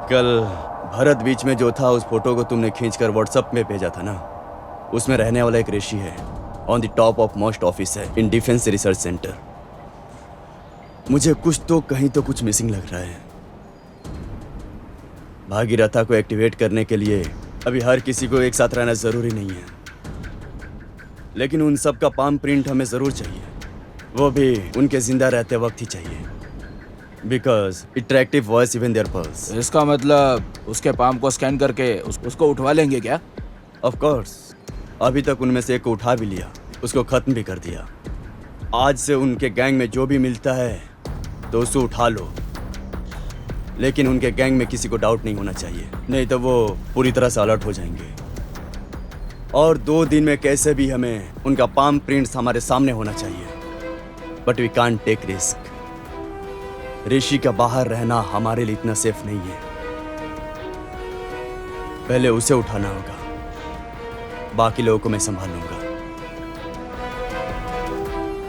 कल भरत बीच में जो था, उस फोटो को तुमने खींचकर व्हाट्सएप में भेजा था ना, उसमें रहने वाला एक ऋषि है, on the top of most office है इन डिफेंस रिसर्च सेंटर। मुझे कुछ तो कहीं तो कुछ मिसिंग लग रहा है। भागीरथा को एक्टिवेट करने के लिए अभी हर किसी को एक साथ रहना जरूरी नहीं है, लेकिन उन सब का पाम प्रिंट हमें जरूर चाहिए, वो भी उनके जिंदा रहते वक्त ही चाहिए। Because it attractive voice even there pulse. इसका मतलब उसके पाम को स्कैन करके उसको उठवा लेंगे क्या? ऑफ कोर्स, अभी तक उनमें से एक को उठा भी लिया, उसको खत्म भी कर दिया। आज से उनके गैंग में जो भी मिलता है तो उसे उठा लो, लेकिन उनके गैंग में किसी को डाउट नहीं होना चाहिए, नहीं तो वो पूरी तरह से अलर्ट हो जाएंगे। और 2 दिन में कैसे भी हमें उनका पाम प्रिंट्स हमारे सामने होना चाहिए। But we can't take risk. Rishi का बाहर रहना हमारे लिए इतना सेफ नहीं है। पहले उसे उठाना होगा, बाकी लोगों को मैं संभाल लूंगा।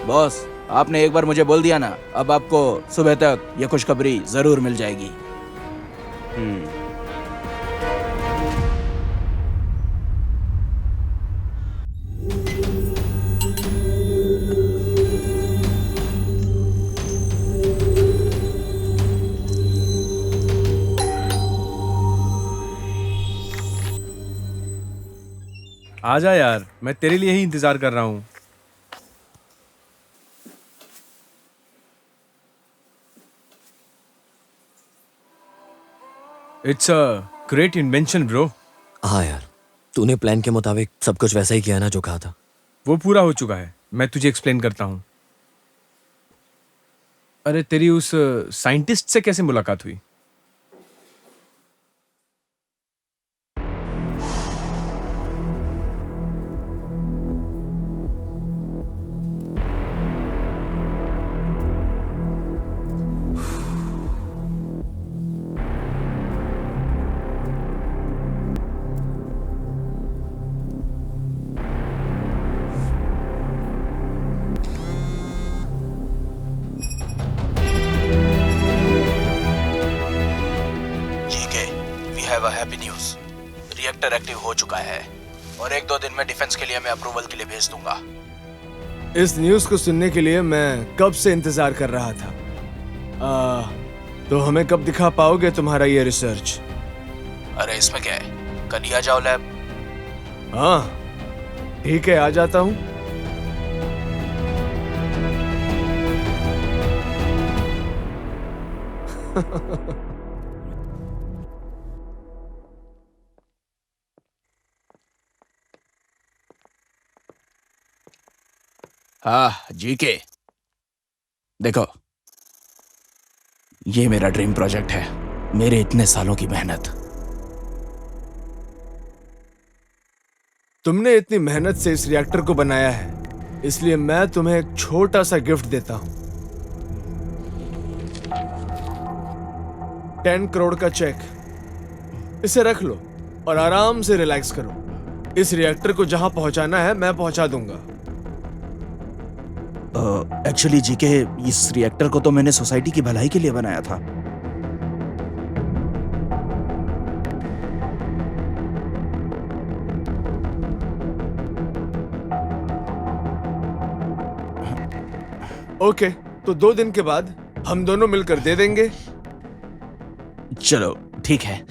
बॉस, आपने एक बार मुझे बोल दिया ना, अब आपको सुबह तक ये खुशखबरी जरूर मिल जाएगी। आजा यार, मैं तेरे लिए ही इंतजार कर रहा हूँ। It's a great invention bro. हाँ यार, तूने प्लान के मुताबिक सब कुछ वैसा ही किया ना जो कहा था। वो पूरा हो चुका है, मैं तुझे एक्सप्लेन करता हूँ। अरे तेरी उस साइंटिस्ट से कैसे मुलाकात हुई? हैप्पी न्यूज, रिएक्टर एक्टिव हो चुका है और 1-2 दिन में डिफेंस के लिए मैं अप्रूवल के लिए भेज दूंगा। इस न्यूज को सुनने के लिए मैं कब से इंतजार कर रहा था। तो हमें कब दिखा पाओगे तुम्हारा ये रिसर्च? अरे इसमें क्या है, कल ही आ जाओ लैब। हाँ ठीक है, आ जाता हूँ। हाँ जीके, देखो ये मेरा ड्रीम प्रोजेक्ट है, मेरे इतने सालों की मेहनत। तुमने इतनी मेहनत से इस रिएक्टर को बनाया है, इसलिए मैं तुम्हें एक छोटा सा गिफ्ट देता हूं। 10 करोड़ का चेक, इसे रख लो और आराम से रिलैक्स करो। इस रिएक्टर को जहां पहुंचाना है मैं पहुंचा दूंगा। एक्चुअली जीके, इस रिएक्टर को तो मैंने सोसाइटी की भलाई के लिए बनाया था। ओके, तो 2 दिन के बाद हम दोनों मिलकर दे देंगे। चलो ठीक है।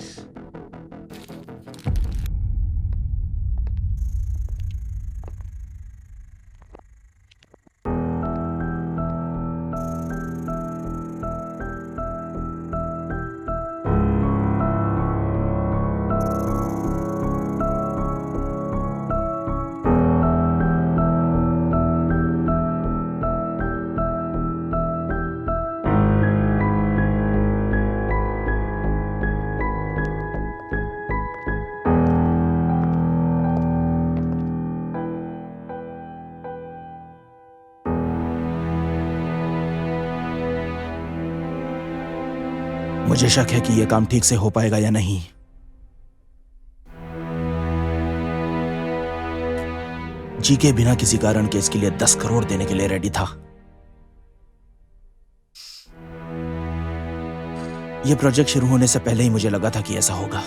मुझे शक है कि यह काम ठीक से हो पाएगा या नहीं। जीके बिना किसी कारण के इसके लिए 10 करोड़ देने के लिए रेडी था। यह प्रोजेक्ट शुरू होने से पहले ही मुझे लगा था कि ऐसा होगा,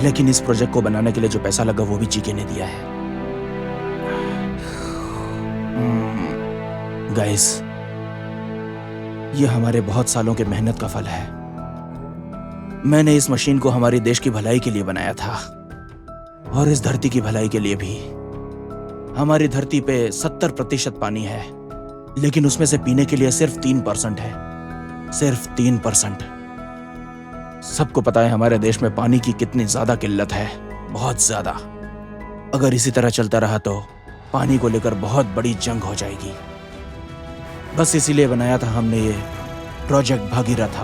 लेकिन इस प्रोजेक्ट को बनाने के लिए जो पैसा लगा वो भी जीके ने दिया है। गाइस, ये हमारे बहुत सालों के मेहनत का फल है। मैंने इस मशीन को हमारे देश की भलाई के लिए बनाया था और इस धरती की भलाई के लिए भी। हमारी धरती पे 70% पानी है, लेकिन उसमें से पीने के लिए सिर्फ 3% है। सिर्फ 3%। सबको पता है हमारे देश में पानी की कितनी ज्यादा किल्लत है, बहुत ज्यादा। अगर इसी तरह चलता रहा तो पानी को लेकर बहुत बड़ी जंग हो जाएगी। बस इसीलिए बनाया था हमने ये प्रोजेक्ट भागीरथ।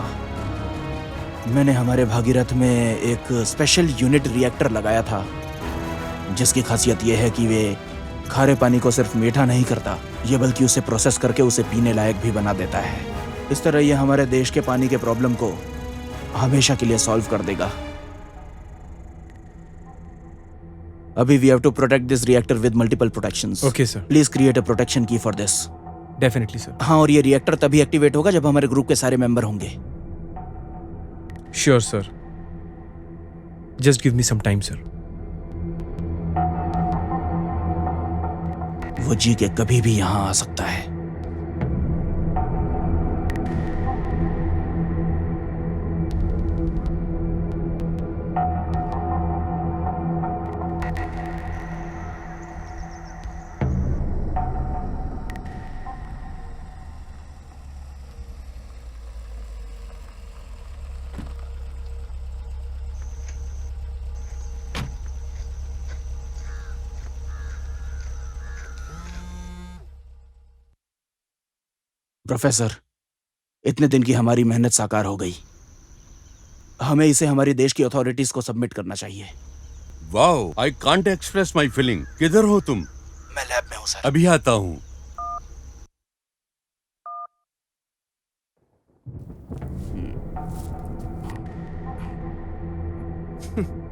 मैंने हमारे भागीरथ में एक स्पेशल यूनिट रिएक्टर लगाया था, जिसकी खासियत यह है कि वे खारे पानी को सिर्फ मीठा नहीं करता, ये बल्कि उसे प्रोसेस करके उसे पीने लायक भी बना देता है। इस तरह यह हमारे देश के पानी के प्रॉब्लम को हमेशा के लिए सॉल्व कर देगा। अभी we have to protect this reactor with multiple protections. Okay sir, please create a protection key for this. Definitely sir. हाँ, और ये रिएक्टर तभी एक्टिवेट होगा जब हमारे ग्रुप के सारे मेंबर होंगे। Sure sir, just give me some time sir. वो जी के कभी भी यहाँ आ सकता है। प्रोफेसर, इतने दिन की हमारी मेहनत साकार हो गई। हमें इसे हमारी देश की अथॉरिटीज को सबमिट करना चाहिए। Wow, I can't express my feeling. किधर हो तुम? मैं लैब में हूँ सर। अभी आता हूँ।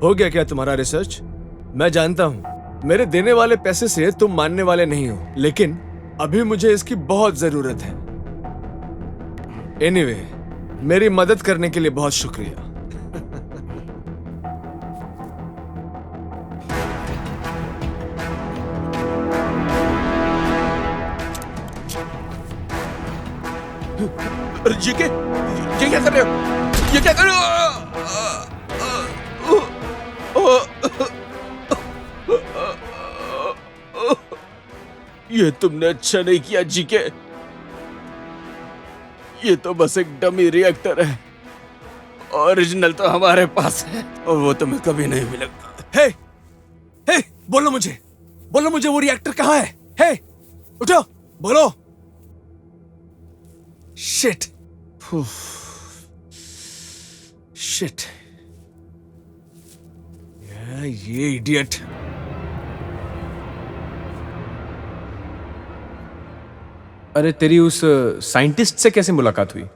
हो गया क्या तुम्हारा रिसर्च? मैं जानता हूँ मेरे देने वाले पैसे से तुम मानने वाले नहीं हो, लेकिन अभी मुझे इसकी बहुत जरूरत है। एनीवे, मेरी मदद करने के लिए बहुत शुक्रिया। अरे जी के, ये क्या कर रहे हो? ये क्या कर रहे हो? ये तुमने अच्छा नहीं किया जी के। ये तो बस एक डमी रिएक्टर है। ओरिजिनल तो हमारे पास है और वो तुम्हें कभी नहीं मिलेगा। हे, हे, बोलो मुझे वो रिएक्टर कहाँ है? हे, उठो, बोलो। शिट, शिट, ये इडियट। अरे तेरी उस साइंटिस्ट से कैसे मुलाकात हुई?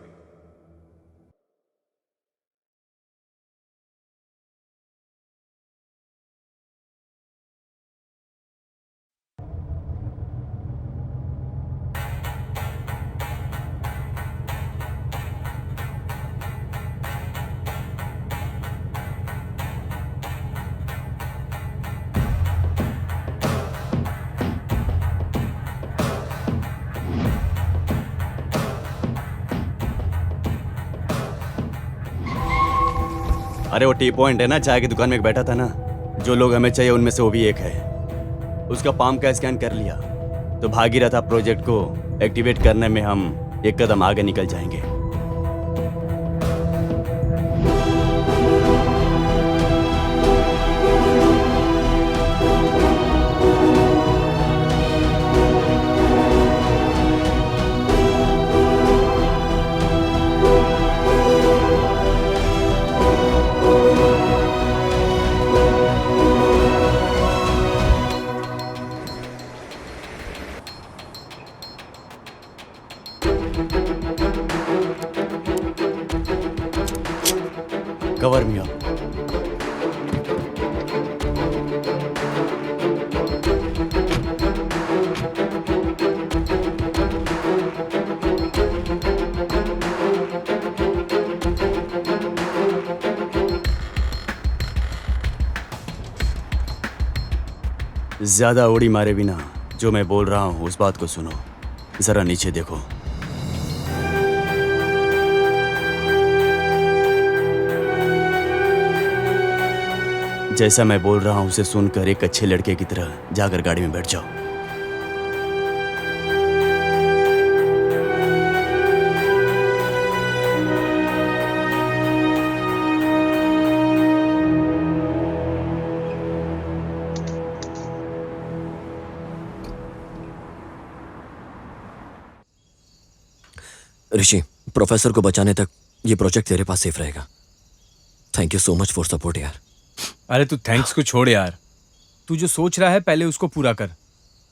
अरे वो टी पॉइंट है ना, चाय की दुकान में बैठा था ना, जो लोग हमें चाहिए उनमें से वो भी एक है। उसका पाम का स्कैन कर लिया तो भागीरथ प्रोजेक्ट को एक्टिवेट करने में हम एक कदम आगे निकल जाएंगे। Cover me up. ज्यादा उड़ी मारे बिना जो मैं बोल रहा हूं उस बात को सुनो। जरा नीचे देखो। जैसा मैं बोल रहा हूं उसे सुनकर एक अच्छे लड़के की तरह जाकर गाड़ी में बैठ जाओ। ऋषि, प्रोफेसर को बचाने तक ये प्रोजेक्ट तेरे पास सेफ रहेगा। Thank you so much for support यार। अरे तू थैंक्स को छोड़ यार, तू जो सोच रहा है पहले उसको पूरा कर।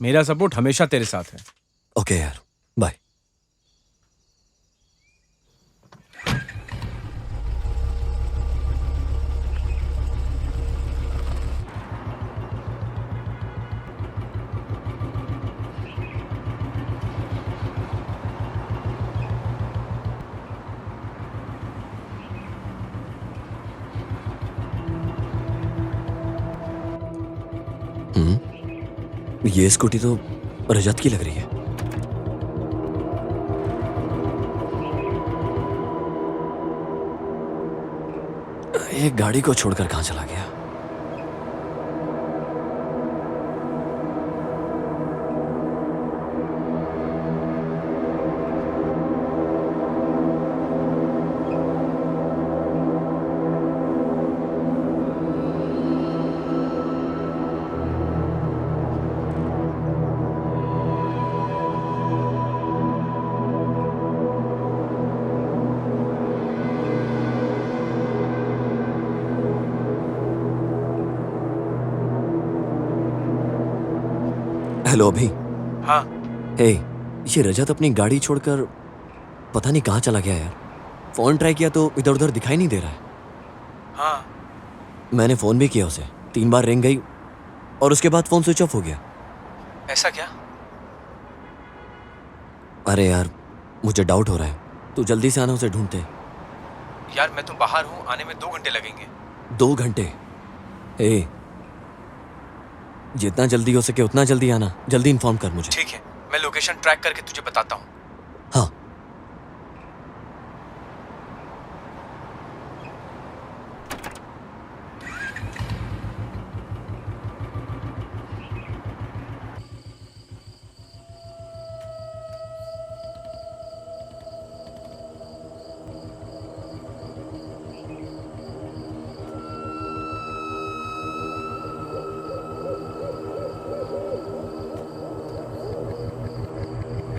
मेरा सपोर्ट हमेशा तेरे साथ है। ओके यार, बाय। ये स्कूटी तो रजत की लग रही है। ये गाड़ी को छोड़कर कहां चला गया? हेलो अभी। हाँ हे, ये रजत अपनी गाड़ी छोड़कर पता नहीं कहाँ चला गया यार। फोन ट्राई किया तो इधर उधर दिखाई नहीं दे रहा है। हाँ मैंने फोन भी किया उसे, 3 बार रिंग गई और उसके बाद फोन स्विच ऑफ हो गया। ऐसा क्या? अरे यार मुझे डाउट हो रहा है, तू जल्दी से आना उसे ढूंढते। यार मैं तो बाहर हूँ, आने में 2 घंटे लगेंगे। 2 घंटे? हे, जितना जल्दी हो सके उतना जल्दी आना, जल्दी इन्फॉर्म कर मुझे। ठीक है, मैं लोकेशन ट्रैक करके तुझे बताता हूँ। हाँ।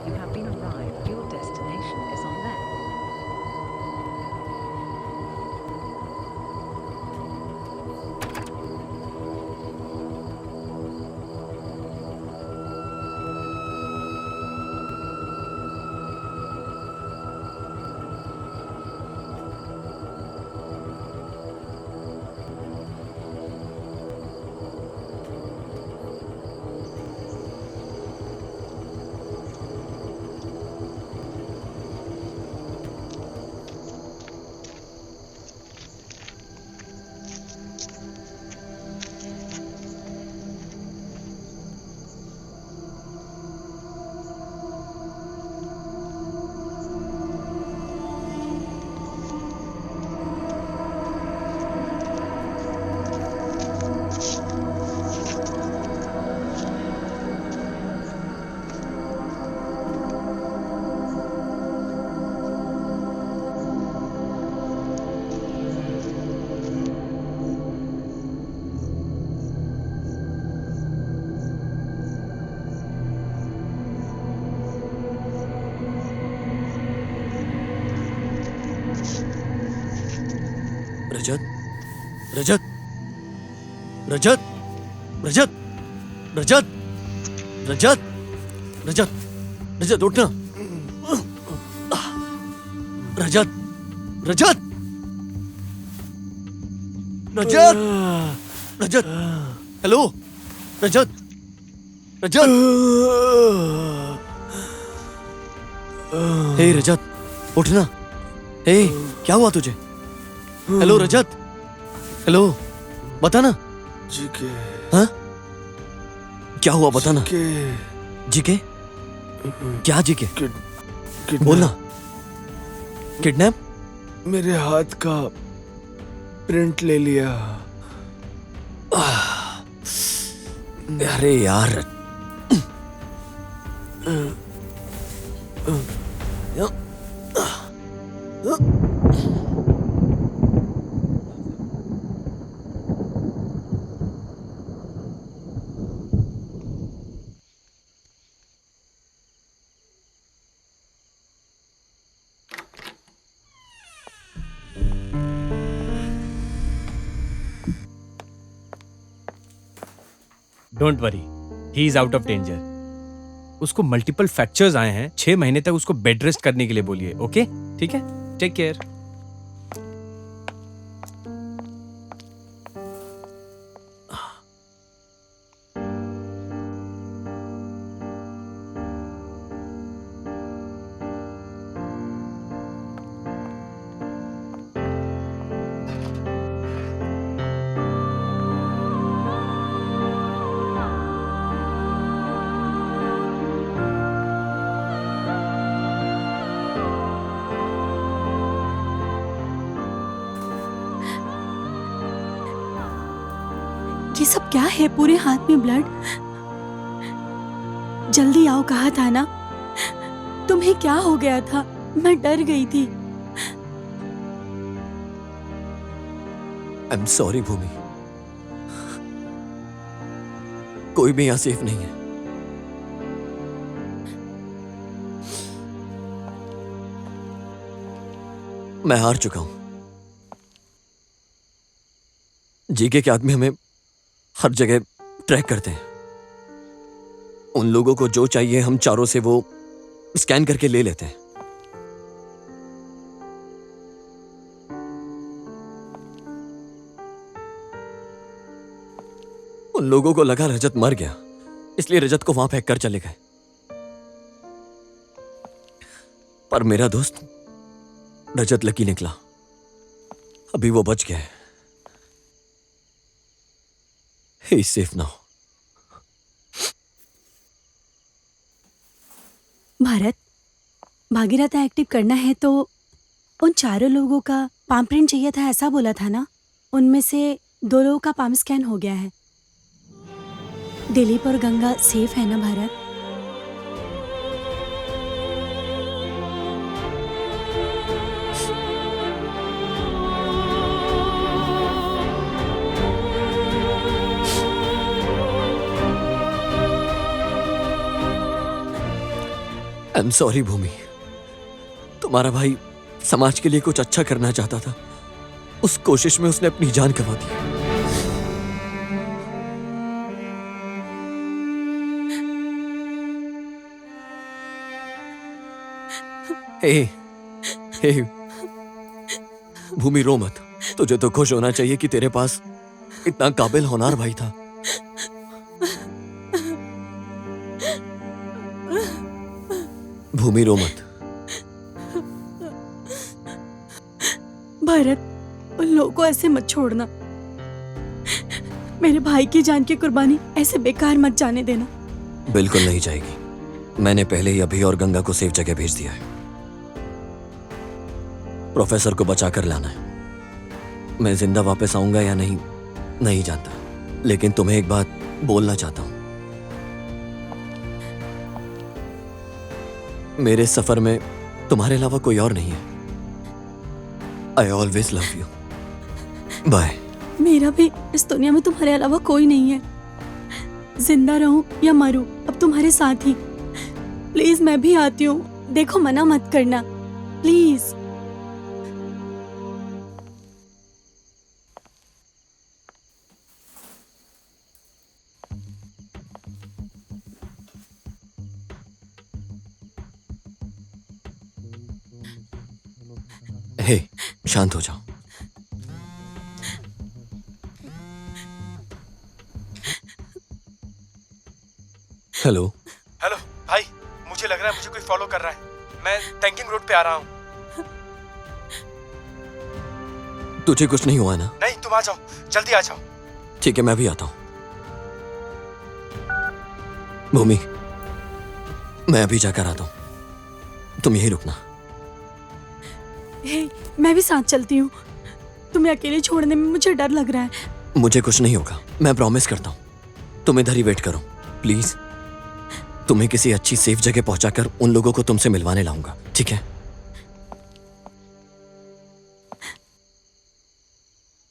You have been arrived. Your destination is on left. रजत, रजत, रजत, रजत, रजत, रजत, रजत, रजत उठना। रजत, रजत, रजत, रजत, हेलो, रजत, रजत, हे रजत, उठना। हे, क्या हुआ तुझे? हेलो रजत, हेलो, बता ना। जीके, हाँ? क्या हुआ बता ना। जीके? क्या जीके? बोलना। किडनैप? मेरे हाथ का प्रिंट ले लिया। अरे यार। Don't worry, he is out of danger. उसको मल्टीपल फ्रैक्चर्स आए हैं, 6 महीने तक उसको बेड रेस्ट करने के लिए बोलिए। ओके, ठीक है, टेक केयर। ये सब क्या है? पूरे हाथ में ब्लड। जल्दी आओ, कहा था ना। तुम्हें क्या हो गया था? मैं डर गई थी। आई एम सॉरी भूमि, कोई भी यहां सेफ नहीं है। मैं हार चुका हूं। जीके के आदमी हमें हर जगह ट्रैक करते हैं। उन लोगों को जो चाहिए हम चारों से वो स्कैन करके ले लेते हैं। उन लोगों को लगा रजत मर गया, इसलिए रजत को वहां फेंक कर चले गए। पर मेरा दोस्त रजत लकी निकला। अभी वो बच गया है। He is safe now. Bharat, Bhagirath active करना है तो उन चारों लोगों का पाम प्रिंट चाहिए था, ऐसा बोला था ना। उनमें से 2 लोगों का पाम स्कैन हो गया है। दिलीप और गंगा सेफ है ना भारत? आई एम सॉरी भूमि, तुम्हारा भाई समाज के लिए कुछ अच्छा करना चाहता था। उस कोशिश में उसने अपनी जान गंवा दी। हे, हे, भूमि रो मत। तुझे तो खुश होना चाहिए कि तेरे पास इतना काबिल होनहार भाई था। भूमि रो मत। भारत, उन लोगों को ऐसे मत छोड़ना। मेरे भाई की जान की कुर्बानी ऐसे बेकार मत जाने देना। बिल्कुल नहीं जाएगी। मैंने पहले ही अभी और गंगा को सेफ जगह भेज दिया है। प्रोफेसर को बचा कर लाना है। मैं जिंदा वापस आऊंगा या नहीं, नहीं जानता, लेकिन तुम्हें एक बात बोलना चाहता हूं। मेरे सफर में तुम्हारे अलावा कोई और नहीं है। I always love you. Bye. मेरा भी इस दुनिया में तुम्हारे अलावा कोई नहीं है। जिंदा रहूं या मरूं, अब तुम्हारे साथ ही। प्लीज मैं भी आती हूँ। देखो, मना मत करना प्लीज। हे, शांत हो जाओ। हेलो। हेलो भाई, मुझे लग रहा है मुझे कोई फॉलो कर रहा है। मैं टैंकिंग रोड पे आ रहा हूँ। तुझे कुछ नहीं हुआ ना? नहीं, तुम आ जाओ, जल्दी आ जाओ। ठीक है, मैं भी आता हूं। भूमि, मैं अभी जाकर आता हूं। तुम यहीं रुकना। हे, मैं भी साथ चलती हूँ। तुम्हें अकेले छोड़ने में मुझे डर लग रहा है। मुझे कुछ नहीं होगा, मैं प्रॉमिस करता हूं। तुम इधर ही वेट करो प्लीज। तुम्हें किसी अच्छी सेफ जगह पहुंचाकर उन लोगों को तुमसे मिलवाने लाऊंगा, ठीक है?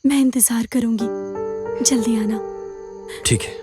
मैं इंतजार करूंगी, जल्दी आना। ठीक है।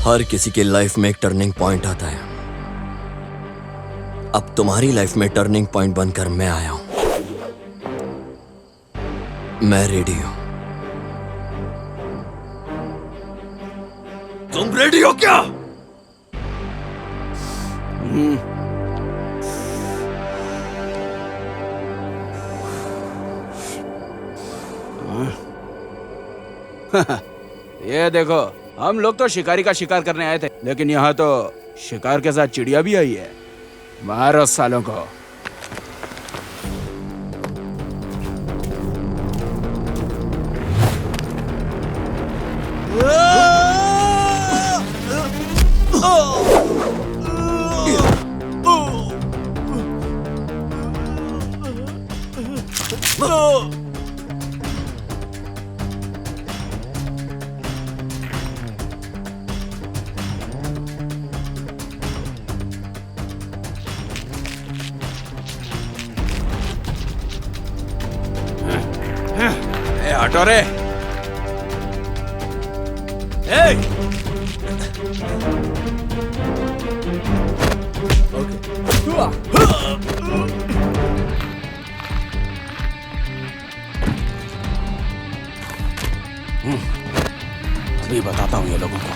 हर किसी की लाइफ में एक टर्निंग पॉइंट आता है। अब तुम्हारी लाइफ में टर्निंग पॉइंट बनकर मैं आया हूं। मैं रेडी हूं। तुम रेडी हो क्या? ये देखो, हम लोग तो शिकारी का शिकार करने आए थे, लेकिन यहाँ तो शिकार के साथ चिड़िया भी आई है। मारो सालों को। हटो रे। अभी बताता हूँ ये लोगों को।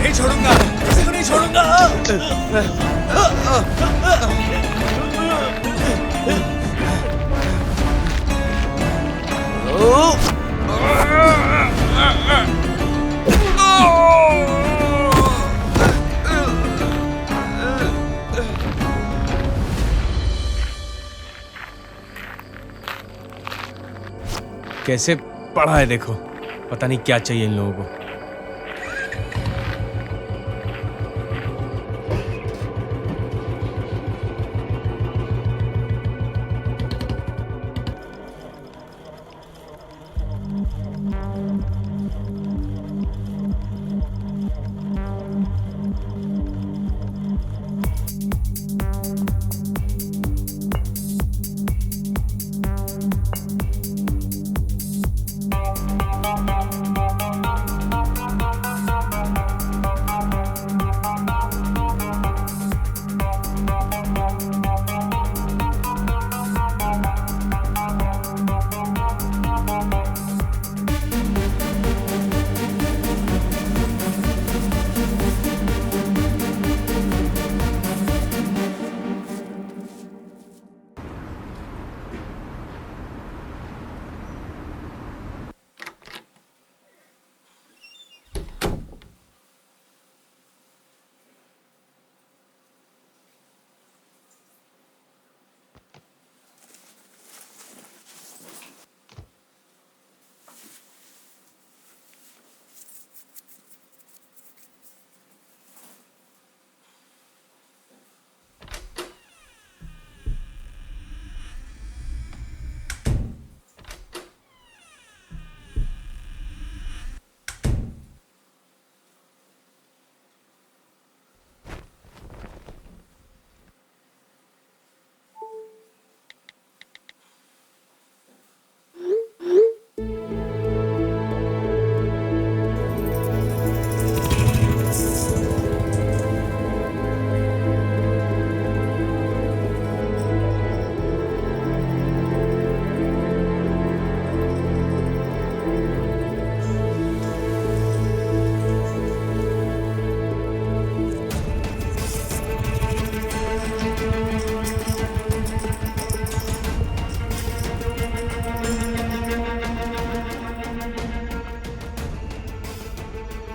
नहीं छोड़ूंगा, किसी को नहीं छोड़ूंगा। कैसे पढ़ा है देखो, पता नहीं क्या चाहिए इन लोगों को।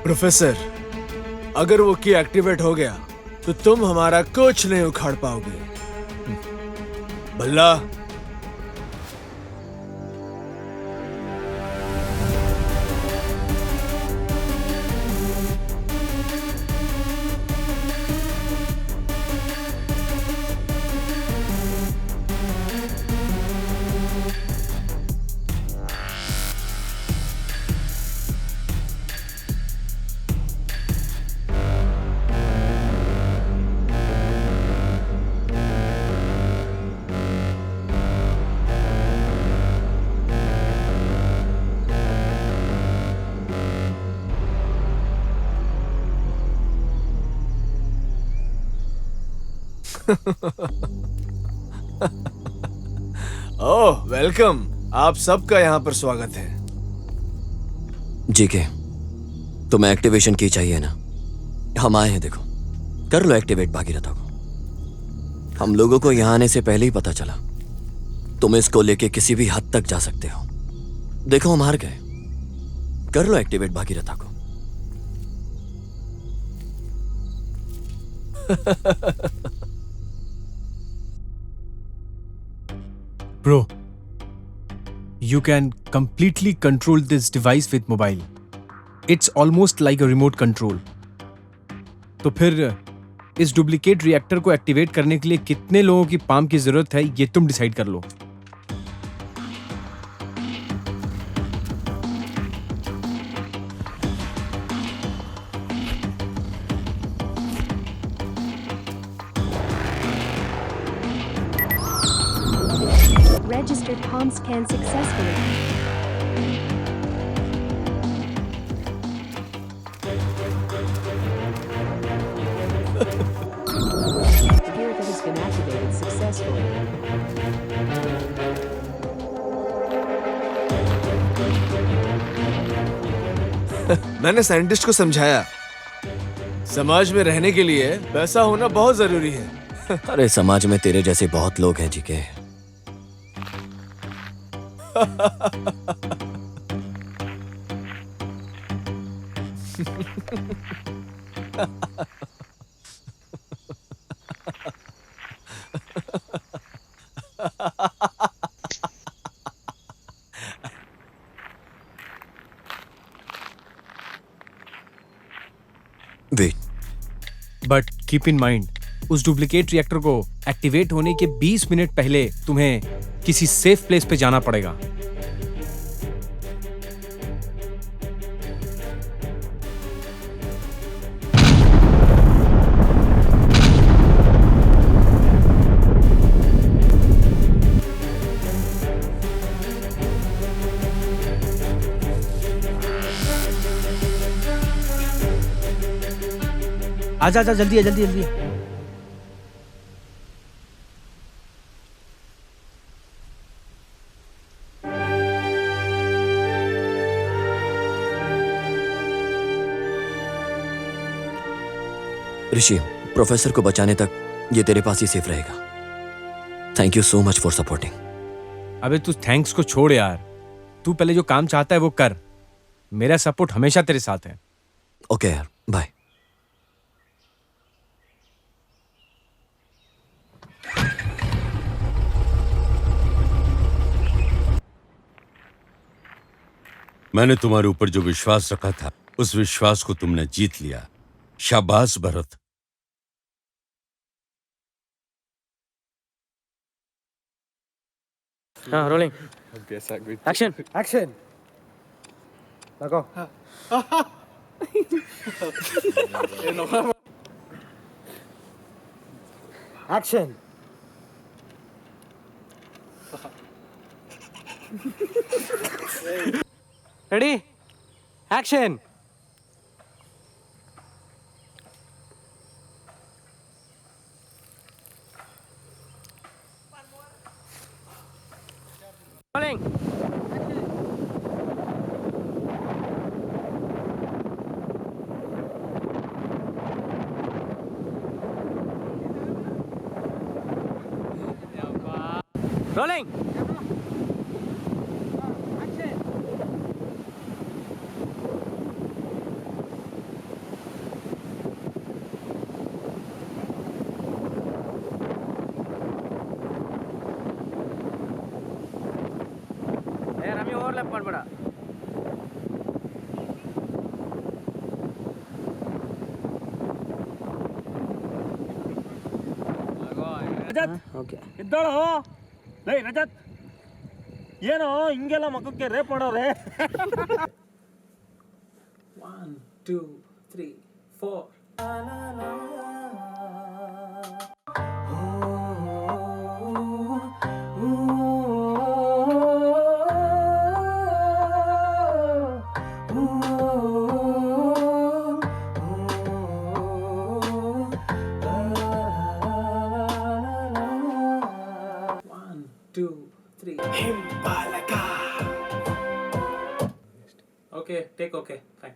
प्रोफेसर, अगर वो की एक्टिवेट हो गया तो तुम हमारा कुछ नहीं उखाड़ पाओगे। भल्ला। ओह वेलकम, आप सबका यहाँ पर स्वागत है। जी के, तुम्हें एक्टिवेशन की चाहिए ना? हम आए हैं, देखो कर लो एक्टिवेट भागीरथा को। हम लोगों को यहाँ आने से पहले ही पता चला तुम इसको लेके किसी भी हद तक जा सकते हो। देखो हम हार गए, कर लो एक्टिवेट भागीरथा को। Bro, you can completely control this device with mobile. It's almost like a remote control. तो फिर इस डुप्लीकेट रिएक्टर को एक्टिवेट करने के लिए कितने लोगों की पाम की जरूरत है ये तुम डिसाइड कर लो। Registered palm scan successfully. Gear that has been activated successfully. मैंने साइंटिस्ट को समझाया, समाज में रहने के लिए पैसा होना बहुत जरूरी है। अरे समाज में तेरे जैसे बहुत लोग हैं जीके। Wait, but keep in mind, उस डुप्लीकेट रिएक्टर को एक्टिवेट होने के 20 मिनट पहले तुम्हें किसी सेफ प्लेस पे जाना पड़ेगा। आजा आजा, जल्दी है जल्दी जल्दी है। ऋषि, प्रोफेसर को बचाने तक ये तेरे पास ही सेफ रहेगा। Thank you so much for supporting. अबे तू थैंक्स को छोड़ यार, तू पहले जो काम चाहता है वो कर। मेरा सपोर्ट हमेशा तेरे साथ है। ओके यार, बाय। मैंने तुम्हारे ऊपर जो विश्वास रखा था उस विश्वास को तुमने जीत लिया। शाबाश भरत। हाँ, रोलिंग एक्शन एक्शन। लगाओ। एक्शन। Ready, action. रोलिंग। আমি ওভারল্যাপ করব না। ಓಕೆ ಇದ್ದಾಳು. ಲೇ ರಜತ್, ಏನು ಹಿಂಗೆಲ್ಲ ಮಗಕ್ಕೆ ರೇಪ್ ಮಾಡೋರೆ? 1 2 3 4 la 2, 3. Okay, take okay. Fine.